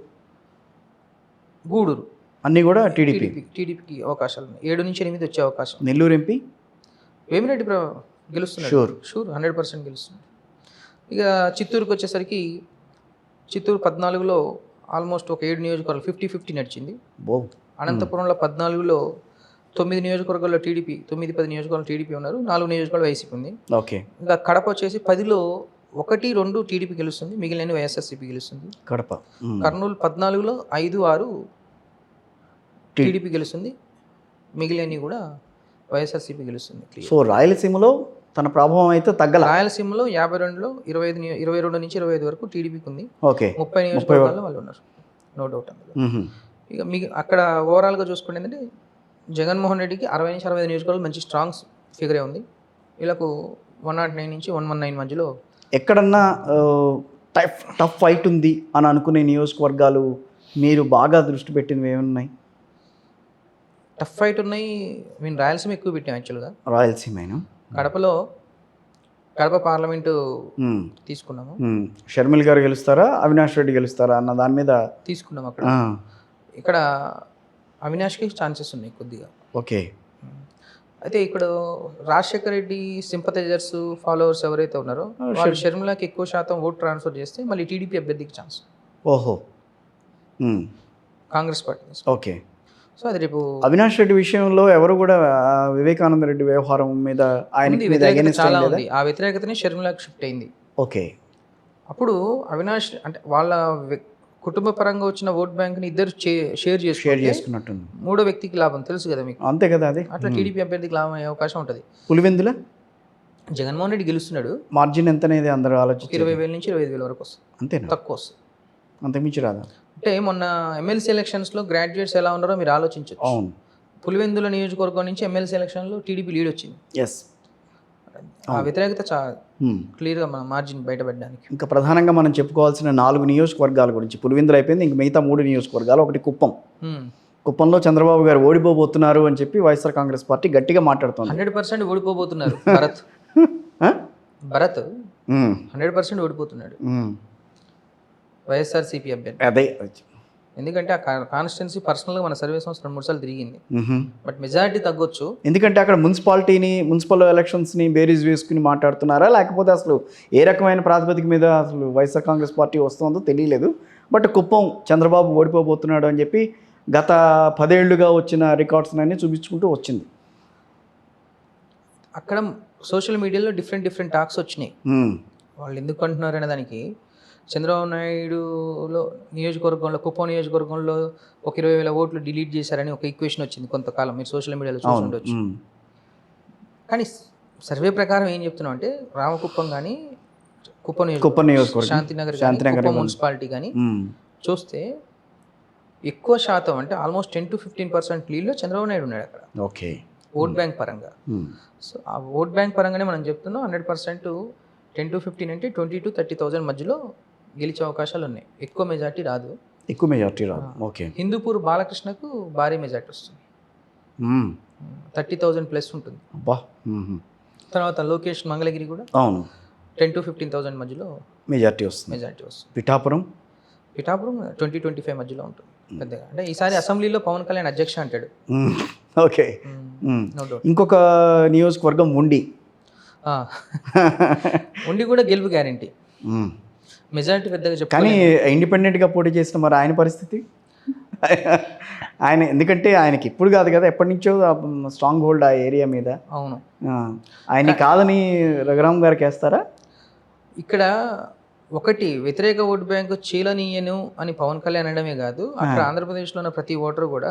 Speaker 2: Gudur
Speaker 1: అన్నీ కూడా
Speaker 2: టీడీపీకి అవకాశాలు ఉన్నాయి. 7 నుంచి 8 వచ్చే అవకాశం.
Speaker 1: నెల్లూరు ఎంపీ
Speaker 2: వేమిరెడ్డి గెలుస్తున్నాడు, షూర్ 100% గెలుస్తున్నాడు. ఇక చిత్తూరుకి వచ్చేసరికి చిత్తూరు 14లో ఆల్మోస్ట్ ఒక 7 నియోజకవర్గాలు 50-50 నడిచింది. అనంతపురంలో 14లో 9 నియోజకవర్గాల్లో టీడీపీ, 9-10 నియోజకవర్గాలు టీడీపీ ఉన్నారు, 4 నియోజకవర్గాలు వైసీపీ ఉంది.
Speaker 1: ఓకే,
Speaker 2: ఇంకా కడప వచ్చేసి 10లో 1-2 టీడీపీ గెలుస్తుంది, మిగిలిన వైఎస్ఆర్సీపీ గెలుస్తుంది. కర్నూలు 14లో 5-6 టీడీపీ గెలుస్తుంది, మిగిలినవి కూడా వైఎస్ఆర్సీపీ గెలుస్తుంది.
Speaker 1: సో రాయలసీమలో తన ప్రభావం అయితే తగ్గల.
Speaker 2: రాయలసీమలో 52లో 22 నుంచి 25 వరకు టీడీపీకి ఉంది. ఓకే, 30 నియోజకవర్గాల్లో వాళ్ళు ఉన్నారు, నో డౌట్ అందులో. ఇక అక్కడ ఓవరాల్గా చూసుకుంటే ఏంటంటే జగన్మోహన్ రెడ్డికి 60 నుంచి 65 నియోజకవర్గాలు మంచి స్ట్రాంగ్ ఫిగరే ఉంది. వీళ్ళకు 109 నుంచి 119 మధ్యలో.
Speaker 1: ఎక్కడన్నా టఫ్ ఫైట్ ఉంది అని అనుకునే నియోజకవర్గాలు మీరు బాగా దృష్టి పెట్టినవి ఏమున్నాయి?
Speaker 2: టఫ్ ఫైట్ ఉన్నాయి, మేము రాయలసీమ ఎక్కువ పెట్టాం యాక్చువల్గా.
Speaker 1: రాయలసీమ
Speaker 2: కడప పార్లమెంటు తీసుకున్నాము.
Speaker 1: షర్మిల్ గారు గెలుస్తారా, అవినాష్ రెడ్డి గెలుస్తారా అన్న దాని మీద తీసుకున్నాము.
Speaker 2: ఇక్కడ అవినాష్కి ఛాన్సెస్ ఉన్నాయి కొద్దిగా.
Speaker 1: ఓకే,
Speaker 2: అయితే ఇక్కడ రాజశేఖర రెడ్డి సింపథైజర్స్, ఫాలోవర్స్ ఎవరైతే ఉన్నారో వాళ్ళు షర్మిలాకి ఎక్కువ శాతం ఓట్ ట్రాన్స్ఫర్ చేస్తే మళ్ళీ టీడీపీ అభ్యర్థికి ఛాన్స్.
Speaker 1: ఓహో,
Speaker 2: కాంగ్రెస్ పార్టీ.
Speaker 1: ఓకే,
Speaker 2: సో అది రేపు
Speaker 1: అవినాష్ రెడ్డి విషయంలో ఎవరు కూడా వివేకానంద రెడ్డి వ్యవహారం మీద
Speaker 2: చాలా ఉంది, ఆ వ్యతిరేకతనే షర్మిలాకి షిఫ్ట్ అయింది.
Speaker 1: ఓకే,
Speaker 2: అప్పుడు అవినాష్ అంటే వాళ్ళ కుటుంబ పరంగా వచ్చిన ఓట్ బ్యాంక్ని ఇద్దరు షేర్ చేసుకున్నట్టు మూడో వ్యక్తికి లాభం తెలుసు కదా మీకు.
Speaker 1: అంతే కదా, అది
Speaker 2: అట్లా టీడీపీ అభ్యర్థికి లాభం అయ్యే అవకాశం ఉంటుంది.
Speaker 1: పులివెందుల
Speaker 2: జగన్మోహన్ రెడ్డి గెలుస్తున్నాడు.
Speaker 1: మార్జిన్ ఎంత అనేది అందరూ ఆలోచించి
Speaker 2: 20,000 నుంచి 25,000 వరకు వస్తుంది.
Speaker 1: అంతేనా?
Speaker 2: తక్కువ వస్తుంది,
Speaker 1: అంతకుమించి రాదా?
Speaker 2: అంటే మొన్న ఎమ్మెల్సీ ఎలక్షన్స్లో గ్రాడ్యుయేట్స్ ఎలా ఉన్నారో మీరు ఆలోచించవచ్చు.
Speaker 1: అవును,
Speaker 2: పులివెందుల నియోజకవర్గం నుంచి ఎమ్మెల్సీ ఎలక్షన్లో టీడీపీ లీడ్ వచ్చింది.
Speaker 1: ఎస్,
Speaker 2: ఆ వ్యతిరేకత
Speaker 1: మ్మ్.
Speaker 2: క్లియర్గా మన మార్జిన్ బయటపడడానికి.
Speaker 1: ఇంకా ప్రధానంగా మనం చెప్పుకోవాల్సిన 4 నియోజకవర్గాల గురించి. పులివెందులు అయిపోయింది, ఇంక మిగతా 3 నియోజకవర్గాలు. ఒకటి కుప్పం. కుప్పంలో చంద్రబాబు గారు ఓడిపోబోతున్నారు అని చెప్పి వైఎస్ఆర్ కాంగ్రెస్ పార్టీ గట్టిగా మాట్లాడుతోంది.
Speaker 2: 100% ఓడిపోబోతున్నారు భరత్. భరత్ 100% ఓడిపోతున్నాడు వైఎస్ఆర్సీపీ అభ్యర్థి.
Speaker 1: అదే
Speaker 2: ఎందుకంటే ఆ కాన్స్టిట్యున్సీ పర్సనల్గా మన సర్వే సంస్థ 2-3 సార్లు తిరిగింది. బట్ మెజారిటీ తగ్గొచ్చు.
Speaker 1: ఎందుకంటే అక్కడ మున్సిపల్ ఎలక్షన్స్ని బేరీజ్ వేసుకుని మాట్లాడుతున్నారా, లేకపోతే అసలు ఏ రకమైన ప్రాతిపదిక మీద అసలు వైఎస్ఆర్ కాంగ్రెస్ పార్టీ వస్తుందో తెలియలేదు. బట్ కుప్పం చంద్రబాబు ఓడిపోబోతున్నాడు అని చెప్పి గత 10 ఏళ్లుగా వచ్చిన రికార్డ్స్ అన్ని చూపించుకుంటూ వచ్చింది.
Speaker 2: అక్కడ సోషల్ మీడియాలో డిఫరెంట్ టాక్స్ వచ్చినాయి. వాళ్ళు ఎందుకు అంటున్నారు అనే దానికి, చంద్రబాబు నాయుడులో నియోజకవర్గంలో, కుప్పం నియోజకవర్గంలో ఒక 20,000 ఓట్లు డిలీట్ చేశారని ఒక ఈక్వేషన్ వచ్చింది కొంతకాలం. మీరు సోషల్ మీడియాలో చూసి ఉండొచ్చు. కానీ సర్వే ప్రకారం ఏం చెప్తున్నాం అంటే, రామకుప్పం కానీ కుప్పం నియోజకవర్గం, శాంతినగర్ మున్సిపాలిటీ కానీ చూస్తే ఎక్కువ శాతం అంటే ఆల్మోస్ట్ 10 to 15% లీడ్లో చంద్రబాబు నాయుడు ఉన్నాడు అక్కడ.
Speaker 1: ఓకే,
Speaker 2: ఓట్ బ్యాంక్ పరంగా. సో ఆ ఓట్ బ్యాంక్ పరంగానే మనం చెప్తున్నాం 100% 10 to 15 అంటే 20,000 to 30,000 మధ్యలో గెలిచే అవకాశాలు ఉన్నాయి. ఎక్కువ మెజార్టీ రాదు.
Speaker 1: ఓకే.
Speaker 2: హిందూపూర్ బాలకృష్ణకు భారీ మెజార్టీ వస్తుంది, 30,000 ప్లస్ ఉంటుంది. తర్వాత లోకేష్ మంగళగిరి కూడా 10 to 15,000 మధ్యలో మెజార్టీ వస్తుంది. పిఠాపురం 20-25 మధ్యలో ఉంటుంది పెద్దగా. అంటే ఈసారి అసెంబ్లీలో పవన్ కళ్యాణ్ అధ్యక్ష అంటాడు.
Speaker 1: ఓకే. ఇంకొక నియోజకవర్గం ఉండి కూడా గెలుపు గ్యారంటీ, మెజారిటీ పెద్దగా చెప్పాలి. కానీ ఇండిపెండెంట్గా పోటీ చేసిన మరి ఆయన పరిస్థితి, ఆయన ఎందుకంటే ఆయనకి ఇప్పుడు కాదు కదా, ఎప్పటి నుంచో స్ట్రాంగ్ హోల్డ్ ఆ ఏరియా మీద.
Speaker 2: అవును,
Speaker 1: ఆయన కాదని రఘురామ్ గారికి వేస్తారా?
Speaker 2: ఇక్కడ ఒకటి వ్యతిరేక ఓటు బ్యాంకు చీలనీయను అని పవన్ కళ్యాణ్ అనడమే కాదు, అక్కడ ఆంధ్రప్రదేశ్లో ఉన్న ప్రతి ఓటరు కూడా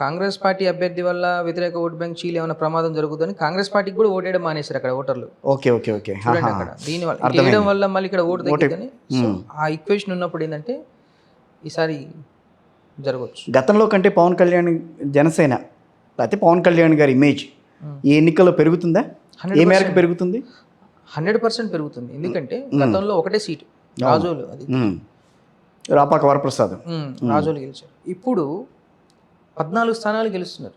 Speaker 2: కాంగ్రెస్ పార్టీ అభ్యర్థి వల్ల వ్యతిరేక ఓటు బ్యాంక్ చీల ఏమైనా ప్రమాదం జరుగుతుందని కాంగ్రెస్ పార్టీకి కూడా ఓటేయడం మానేశారు అక్కడ ఓటర్లు.
Speaker 1: ఓకే.
Speaker 2: చూడండి అక్కడ దీనివల్ల వేయడం వల్ల మళ్ళీ ఇక్కడ ఓటు తగ్గుతుందని. సో ఆ ఈక్వేషన్ ఉన్నప్పుడు ఏంటంటే ఈసారి జరగవచ్చు.
Speaker 1: గతంలో కంటే పవన్ కళ్యాణ్ జనసేన లేకపోతే పవన్ కళ్యాణ్ గారి ఇమేజ్ ఈ ఎన్నికల్లో పెరుగుతుందా? ఏ మేరకు పెరుగుతుంది?
Speaker 2: 100% పెరుగుతుంది. ఎందుకంటే గతంలో ఒకటే సీటు రాజోలు, అది
Speaker 1: రాపాక వరప్రసాద్
Speaker 2: రాజోలు గెలిచారు. ఇప్పుడు 14 స్థానాలు గెలుస్తున్నారు.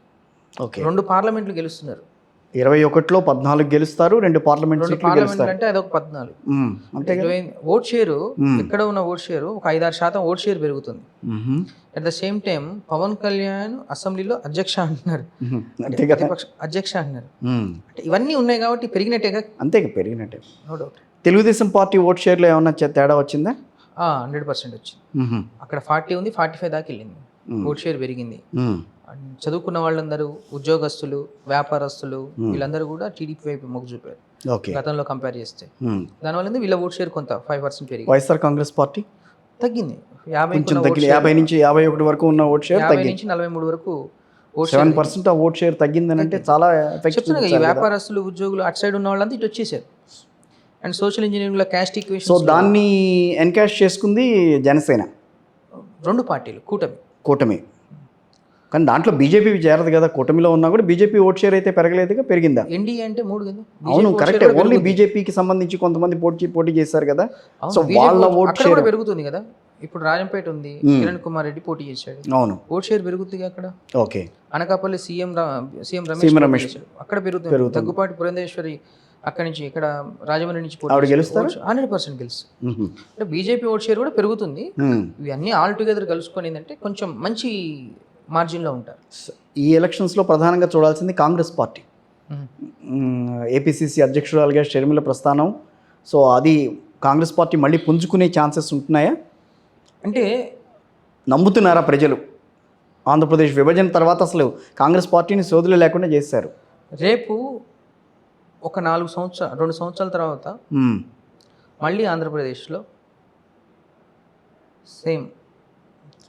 Speaker 2: ఓకే, 2 పార్లమెంట్లు గెలుస్తున్నారు.
Speaker 1: 21లో 14 గెలుస్తారు, 2 పార్లమెంట్
Speaker 2: అంటే అదొక 14. అంటే ఓట్ షేరు ఎక్కడ ఉన్న ఓట్ షేరు ఒక 5-6% ఓట్ షేర్ పెరుగుతుంది. At the same time Pawan Kalyan అసెంబ్లీలో అధ్యక్ష అంటున్నారు, అధ్యక్ష అంటున్నారు. అంటే ఇవన్నీ ఉన్నాయి కాబట్టి పెరిగినట్టేగా.
Speaker 1: పెరిగినట్టే,
Speaker 2: no doubt.
Speaker 1: Telugu Desam party vote షేర్లో ఏమన్నా తేడా వచ్చిందా?
Speaker 2: 100% వచ్చింది. అక్కడ 40 ఉంది, 45 దాకా వెళ్ళింది. ఓట్ షేర్ పెరిగింది. చదువుకున్న వాళ్ళందరూ, ఉద్యోగస్తులు, వ్యాపారస్తులు, వీళ్ళందరూ కూడా టీడీపీ వైపు మొగ్గు చూపారు గతంలో కంపేర్ చేస్తే. దానివల్ల వీళ్ళ ఓట్ షేర్ కొంత 5% పెరిగింది.
Speaker 1: వైఎస్ఆర్ కాంగ్రెస్ పార్టీ
Speaker 2: తగ్గింది.
Speaker 1: 50 నుంచి 51 వరకు ఉన్న ఓట్ షేర్
Speaker 2: 50 నుంచి 43 వరకు
Speaker 1: 7% ఓట్ షేర్ తగ్గిందని అంటే చాలా
Speaker 2: చెప్తున్నా. ఈ వ్యాపారస్తులు, ఉద్యోగులు అటు సైడ్ ఉన్న వాళ్ళంతా ఇటు వచ్చేసారు. అండ్ సోషల్ ఇంజనీరింగ్లో క్యాస్ట్ ఈక్వేషన్,
Speaker 1: సో దాన్ని ఎన్కాష్ చేసుకుంది జనసేన.
Speaker 2: 2 పార్టీలు
Speaker 1: కూటమి. కానీ దాంట్లో బీజేపీ చేరదు కదా, కూటమిలో ఉన్నా కూడా బీజేపీ ఓట్ షేర్ అయితే పెరగలేదుగా, పెరిగిందా?
Speaker 2: ఎన్డీఏ అంటే 3 కదా.
Speaker 1: అవును, కరెక్ట్. ఓన్లీ బీజేపీకి సంబంధించి కొంతమంది పోటీ చేశారు కదా, సో వాళ్ళ ఓట్ షేర్
Speaker 2: పెరుగుతుంది కదా. ఇప్పుడు రాజంపేట ఉంది, కిరణ్ కుమార్ రెడ్డి పోటీ చేశాడు.
Speaker 1: అవును,
Speaker 2: ఓట్ షేర్ పెరుగుతుంది అక్కడ.
Speaker 1: ఓకే.
Speaker 2: అనకాపల్లి సీఎం రమేష్ అక్కడ పెరుగుతుంది. దగ్గుపాటి పురంధేశ్వరి అక్కడి నుంచి, ఇక్కడ రాజమండ్రి నుంచి పోటీ
Speaker 1: గెలుస్తారు.
Speaker 2: 100% గెలుస్తారు. అంటే బీజేపీ ఓట్ షేర్ కూడా పెరుగుతుంది. ఇవన్నీ ఆల్ టుగెదర్ కలుసుకొని ఏంటంటే కొంచెం మంచి మార్జిన్లో ఉంటారు.
Speaker 1: ఈ ఎలక్షన్స్లో ప్రధానంగా చూడాల్సింది కాంగ్రెస్ పార్టీ. ఏపీసీసీ అధ్యక్షురాలుగా షర్మిల ప్రస్థానం. సో అది కాంగ్రెస్ పార్టీ మళ్ళీ పుంజుకునే ఛాన్సెస్ ఉంటున్నాయా?
Speaker 2: అంటే
Speaker 1: నమ్ముతున్నారా ప్రజలు? ఆంధ్రప్రదేశ్ విభజన తర్వాత అసలు కాంగ్రెస్ పార్టీని సోదులు లేకుండా చేశారు.
Speaker 2: రేపు ఒక 2 సంవత్సరాల తర్వాత మళ్ళీ ఆంధ్రప్రదేశ్లో సేమ్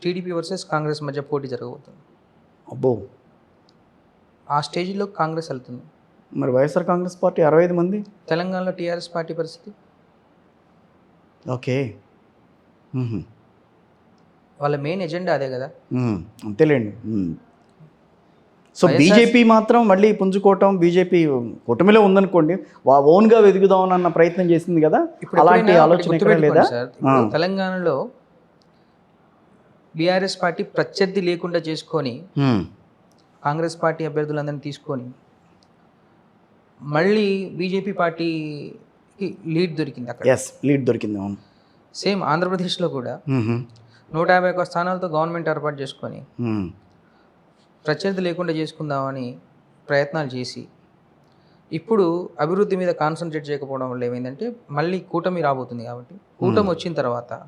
Speaker 2: టీడీపీ వర్సెస్ కాంగ్రెస్ మధ్య పోటీ జరగబోతుంది.
Speaker 1: అబ్బో,
Speaker 2: ఆ స్టేజ్లో కాంగ్రెస్ వెళ్తుంది.
Speaker 1: మరి వైఎస్ఆర్ కాంగ్రెస్ పార్టీ 65 మంది.
Speaker 2: తెలంగాణలో టీఆర్ఎస్ పార్టీ పరిస్థితి
Speaker 1: ఓకే.
Speaker 2: వాళ్ళ మెయిన్ ఎజెండా అదే కదా.
Speaker 1: అంతేలేండి. సో బీజేపీ మాత్రం మళ్ళీ పుంజుకోవటం, బీజేపీ కూటమిలో ఉందనుకోండి, ఓన్గా వెతుకుదామన్న ప్రయత్నం చేసింది కదా, అలాంటి ఆలోచన ఇక్కడ లేదా?
Speaker 2: సార్, ఇప్పుడు తెలంగాణలో బీఆర్ఎస్ పార్టీ ప్రత్యర్థి లేకుండా చేసుకొని కాంగ్రెస్ పార్టీ అభ్యర్థులందరినీ తీసుకొని మళ్ళీ బీజేపీ పార్టీకి లీడ్ దొరికింది అక్కడ.
Speaker 1: ఎస్, లీడ్ దొరికింది. అవును.
Speaker 2: సేమ్ ఆంధ్రప్రదేశ్లో కూడా 151 స్థానాలతో గవర్నమెంట్ ఏర్పాటు చేసుకొని ప్రత్యర్థి లేకుండా చేసుకుందామని ప్రయత్నాలు చేసి ఇప్పుడు అభివృద్ధి మీద కాన్సన్ట్రేట్ చేయకపోవడం వల్ల ఏమైందంటే మళ్ళీ కూటమి రాబోతుంది. కాబట్టి కూటమి వచ్చిన తర్వాత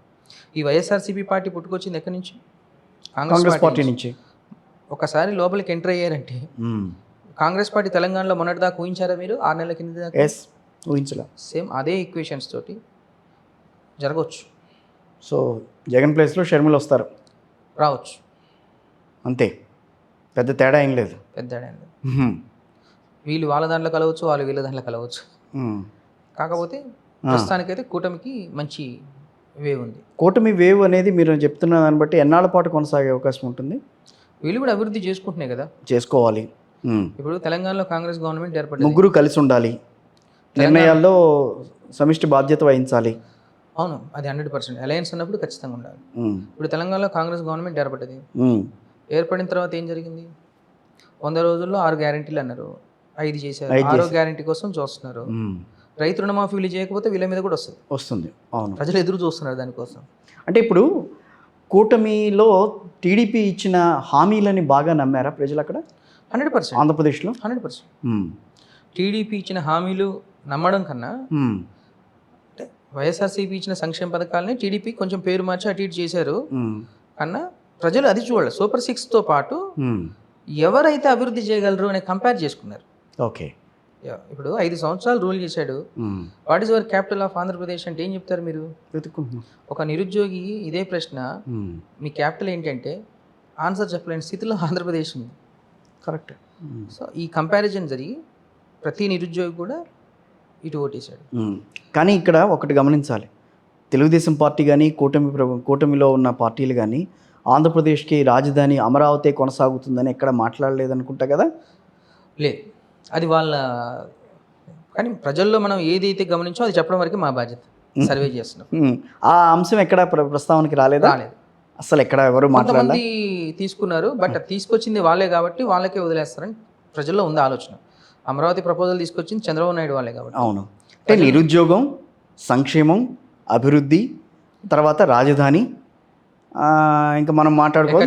Speaker 2: ఈ వైఎస్ఆర్సీపీ పార్టీ పుట్టుకొచ్చింది ఎక్కడి నుంచి?
Speaker 1: కాంగ్రెస్ పార్టీ నుంచి.
Speaker 2: ఒకసారి లోపలికి ఎంటర్ అయ్యారంటే కాంగ్రెస్ పార్టీ తెలంగాణలో మొన్నటిదాకా ఊహించారా మీరు? 6 నెలల కింద దాకా
Speaker 1: ఊహించలే.
Speaker 2: సేమ్ అదే ఈక్వేషన్స్ తోటి జరగవచ్చు.
Speaker 1: సో జగన్ ప్లేస్లో షర్మిల వస్తారు,
Speaker 2: రావచ్చు.
Speaker 1: అంతే, పెద్ద తేడా ఏం లేదు.
Speaker 2: పెద్ద వీళ్ళు వాళ్ళ దాంట్లో కలవచ్చు, వాళ్ళు వీళ్ళ దాంట్లో కలవచ్చు. కాకపోతే ప్రస్తుతానికైతే కూటమికి మంచి వేవ్ ఉంది.
Speaker 1: కూటమి వేవ్ అనేది మీరు చెప్తున్న దాన్ని బట్టి ఎన్నాళ్ళ పాటు కొనసాగే అవకాశం ఉంటుంది?
Speaker 2: వీళ్ళు కూడా అభివృద్ధి చేసుకుంటున్నాయి కదా, చేసుకోవాలి. ఇప్పుడు తెలంగాణలో కాంగ్రెస్ గవర్నమెంట్ ఏర్పడింది,
Speaker 1: ముగ్గురు కలిసి ఉండాలి, నిర్ణయాల్లో సమిష్టి బాధ్యత వహించాలి.
Speaker 2: అవును, అది 100%. అలయన్స్ అన్నప్పుడు ఖచ్చితంగా ఉండాలి. ఇప్పుడు తెలంగాణలో కాంగ్రెస్ గవర్నమెంట్ ఏర్పడ్డది. ఏర్పడిన తర్వాత ఏం జరిగింది? 100 రోజుల్లో 6 గ్యారెంటీలు అన్నారు, 5 చేశారు. 6వ గ్యారెంటీ కోసం చూస్తున్నారు. రైతు రుణమాఫీ వీళ్ళు చేయకపోతే వీళ్ళ మీద కూడా వస్తుంది. అవును, ప్రజలు ఎదురు చూస్తున్నారు దానికోసం.
Speaker 1: అంటే ఇప్పుడు కూటమిలో టీడీపీ ఇచ్చిన హామీలని బాగా నమ్మారా ప్రజలు అక్కడ?
Speaker 2: 100%.
Speaker 1: ఆంధ్రప్రదేశ్లో
Speaker 2: 100%. టీడీపీ ఇచ్చిన హామీలు నమ్మడం కన్నా అంటే వైఎస్ఆర్సీపీ ఇచ్చిన సంక్షేమ పథకాలని టీడీపీ కొంచెం పేరు మార్చి అటు ఇటు చేశారు కన్నా ప్రజలు అది చూడాలి. సూపర్ 6తో పాటు ఎవరైతే అభివృద్ధి చేయగలరు అని కంపేర్ చేసుకున్నారు.
Speaker 1: ఓకే,
Speaker 2: ఇప్పుడు 5 సంవత్సరాలు రూల్ చేశాడు. What is your capital of Andhra Pradesh అంటే ఏం చెప్తారు మీరు? ఒక నిరుద్యోగి ఇదే ప్రశ్న, మీ క్యాపిటల్ ఏంటంటే ఆన్సర్ చెప్పలేని స్థితిలో ఆంధ్రప్రదేశ్ ఉంది.
Speaker 1: కరెక్ట్.
Speaker 2: సో ఈ కంపారిజన్ జరిగి ప్రతి నిరుద్యోగి కూడా ఇటు ఓటేశాడు.
Speaker 1: కానీ ఇక్కడ ఒకటి గమనించాలి, తెలుగుదేశం పార్టీ కానీ కూటమిలో ఉన్న పార్టీలు కానీ ఆంధ్రప్రదేశ్కి రాజధాని అమరావతి కొనసాగుతుందని ఎక్కడ మాట్లాడలేదనుకుంటా కదా?
Speaker 2: లేదు, అది వాళ్ళ, కానీ ప్రజల్లో మనం ఏదైతే గమనించో అది చెప్పడం వరకు మా బాధ్యత. సర్వే చేస్తున్నాం.
Speaker 1: ఆ అంశం ఎక్కడ ప్రస్తావనకి రాలేదు. అసలు ఎక్కడ ఎవరు మాట్లాడాలి?
Speaker 2: తీసుకున్నారు, బట్ తీసుకొచ్చింది వాళ్ళే కాబట్టి వాళ్ళకే వదిలేస్తారని ప్రజల్లో ఉంది ఆలోచన. అమరావతి ప్రపోజల్ తీసుకొచ్చింది చంద్రబాబు నాయుడు వాళ్ళే కాబట్టి.
Speaker 1: అవును, అంటే నిరుద్యోగం, సంక్షేమం, అభివృద్ధి, తర్వాత రాజధాని, ఇంకా మనం మాట్లాడుకోవాలి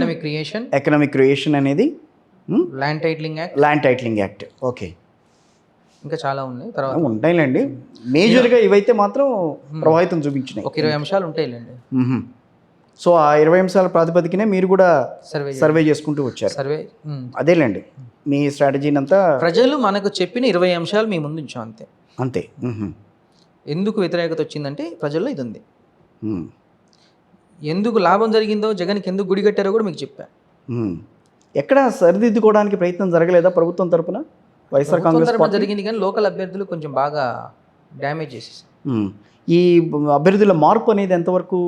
Speaker 1: ఎకనామిక్ క్రియేషన్ అనేది,
Speaker 2: ల్యాండ్ టైటిలింగ్ యాక్ట్.
Speaker 1: ఓకే,
Speaker 2: ఇంకా చాలా ఉన్నాయి, తర్వాత
Speaker 1: ఉంటాయిలేండి. మేజర్గా ఇవైతే మాత్రం ప్రభావితం చూపించినాయి.
Speaker 2: ఒక 20 అంశాలు ఉంటాయిలేండి.
Speaker 1: సో ఆ 20 అంశాల ప్రాతిపదికనే మీరు కూడా సర్వే చేసుకుంటూ వచ్చారు. అదేలేండి మీ స్ట్రాటజీని అంతా.
Speaker 2: ప్రజలు మనకు చెప్పిన 20 అంశాలు మీ ముందు ఉంచాం, అంతే. ఎందుకు వ్యతిరేకత వచ్చిందంటే ప్రజల్లో ఇది ఉంది. ఎందుకు లాభం జరిగిందో, జగన్కి ఎందుకు గుడి కట్టారో కూడా మీకు చెప్పా.
Speaker 1: ఎక్కడ సరిదిద్దుకోవడానికి ప్రయత్నం జరగలేదా ప్రభుత్వం తరపున? వైఎస్ఆర్ కాంగ్రెస్
Speaker 2: జరిగింది, కానీ లోకల్ అభ్యర్థులు కొంచెం బాగా డ్యామేజ్ చేసేసారు.
Speaker 1: ఈ అభ్యర్థుల మార్పు అనేది ఎంతవరకు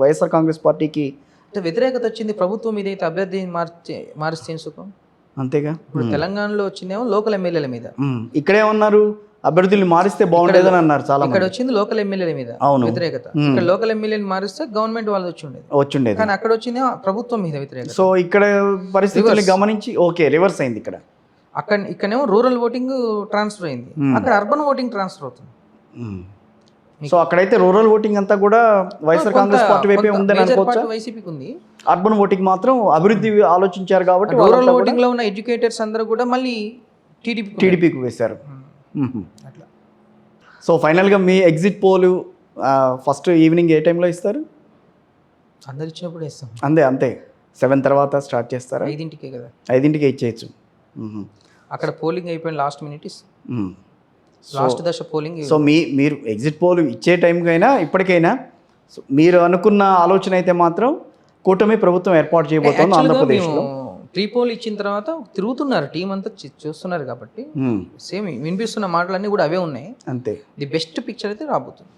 Speaker 1: వైఎస్ఆర్ కాంగ్రెస్ పార్టీకి
Speaker 2: వ్యతిరేకత వచ్చింది? ప్రభుత్వం ఇదైతే అభ్యర్థి మారిస్తే సుఖం, అంతేగా. ఇప్పుడు తెలంగాణలో వచ్చిందేమో లోకల్ ఎమ్మెల్యేల మీద,
Speaker 1: ఇక్కడేమన్నారు అభ్యర్థులు మారిస్తే బాగుండేదని అన్నారు చాలా.
Speaker 2: ఇక్కడ వచ్చింది లోకల్ ఎమ్మెల్యేల మీద వ్యతిరేకత. ఇక్కడ లోకల్ ఎమ్మెల్యేలు మారిస్తే గవర్నమెంట్ వాళ్ళు వచ్చిండేది, కానీ అక్కడ వచ్చింది ప్రభుత్వం మీద వ్యతిరేకత.
Speaker 1: సో ఇక్కడ పరిస్థితులు గమనించి ఓకే రివర్స్ అయింది.
Speaker 2: ఇక్కడేమో రూరల్ ఓటింగ్ ట్రాన్స్ఫర్ అయింది, అక్కడ అర్బన్ ఓటింగ్ ట్రాన్స్ఫర్ అవుతుంది.
Speaker 1: సో అక్కడైతే రూరల్ ఓటింగ్ అంతా కూడా వైఎస్ఆర్ కాంగ్రెస్ పార్టీ వైపే ఉందని అనుకోవచ్చా?
Speaker 2: వైసీపీకి ఉంది.
Speaker 1: అర్బన్ ఓటింగ్ మాత్రం అభివృద్ధి ఆలోచించారు కాబట్టి
Speaker 2: రూరల్ ఓటింగ్ లో ఉన్న ఎడ్యుకేటర్స్ అందరూ కూడా మళ్ళీ
Speaker 1: టీడీపీకి వేశారు. అట్లా. సో ఫైనల్గా మీ ఎగ్జిట్ పోల్ ఫస్ట్ ఈవినింగ్ ఏ టైంలో ఇస్తారు?
Speaker 2: అందరు ఇచ్చినప్పుడు ఇస్తాం.
Speaker 1: అంతే 7 తర్వాత స్టార్ట్ చేస్తారా?
Speaker 2: 5ంటికే కదా,
Speaker 1: 5ంటికే ఇచ్చేయచ్చు.
Speaker 2: అక్కడ పోలింగ్ అయిపోయిన లాస్ట్ మినిట్ లాస్ట్ దశ పోలింగ్.
Speaker 1: సో మీరు ఎగ్జిట్ పోల్ ఇచ్చే టైంకైనా ఇప్పటికైనా మీరు అనుకున్న ఆలోచన అయితే మాత్రం కూటమి ప్రభుత్వం ఏర్పాటు చేయబోతోంది ఆంధ్రప్రదేశ్లో.
Speaker 2: ప్రీ పోల్ ఇచ్చిన తర్వాత తిరుగుతున్నారు, టీం అంతా చూస్తున్నారు కాబట్టి సేమ్ వినిపిస్తున్న మాటలన్నీ కూడా అవే ఉన్నాయి.
Speaker 1: అంతే,
Speaker 2: ది బెస్ట్ పిక్చర్ అయితే రాబోతుంది.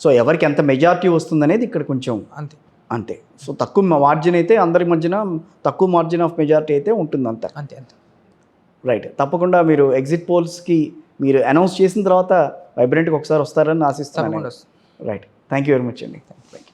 Speaker 1: సో ఎవరికి ఎంత మెజారిటీ వస్తుంది అనేది ఇక్కడ కొంచెం
Speaker 2: అంతే
Speaker 1: అంతే. సో తక్కువ మార్జిన్ అయితే అందరి మధ్యన తక్కువ మార్జిన్ ఆఫ్ మెజారిటీ అయితే ఉంటుంది అంతే.
Speaker 2: అంతే అంతే.
Speaker 1: రైట్. తప్పకుండా మీరు ఎగ్జిట్ పోల్స్కి మీరు అనౌన్స్ చేసిన తర్వాత వైబ్రెంట్కి ఒకసారి వస్తారని ఆశిస్తున్నాను.
Speaker 2: తప్పకుండా వస్తుంది.
Speaker 1: Right. Thank you very much అండి. Thank you.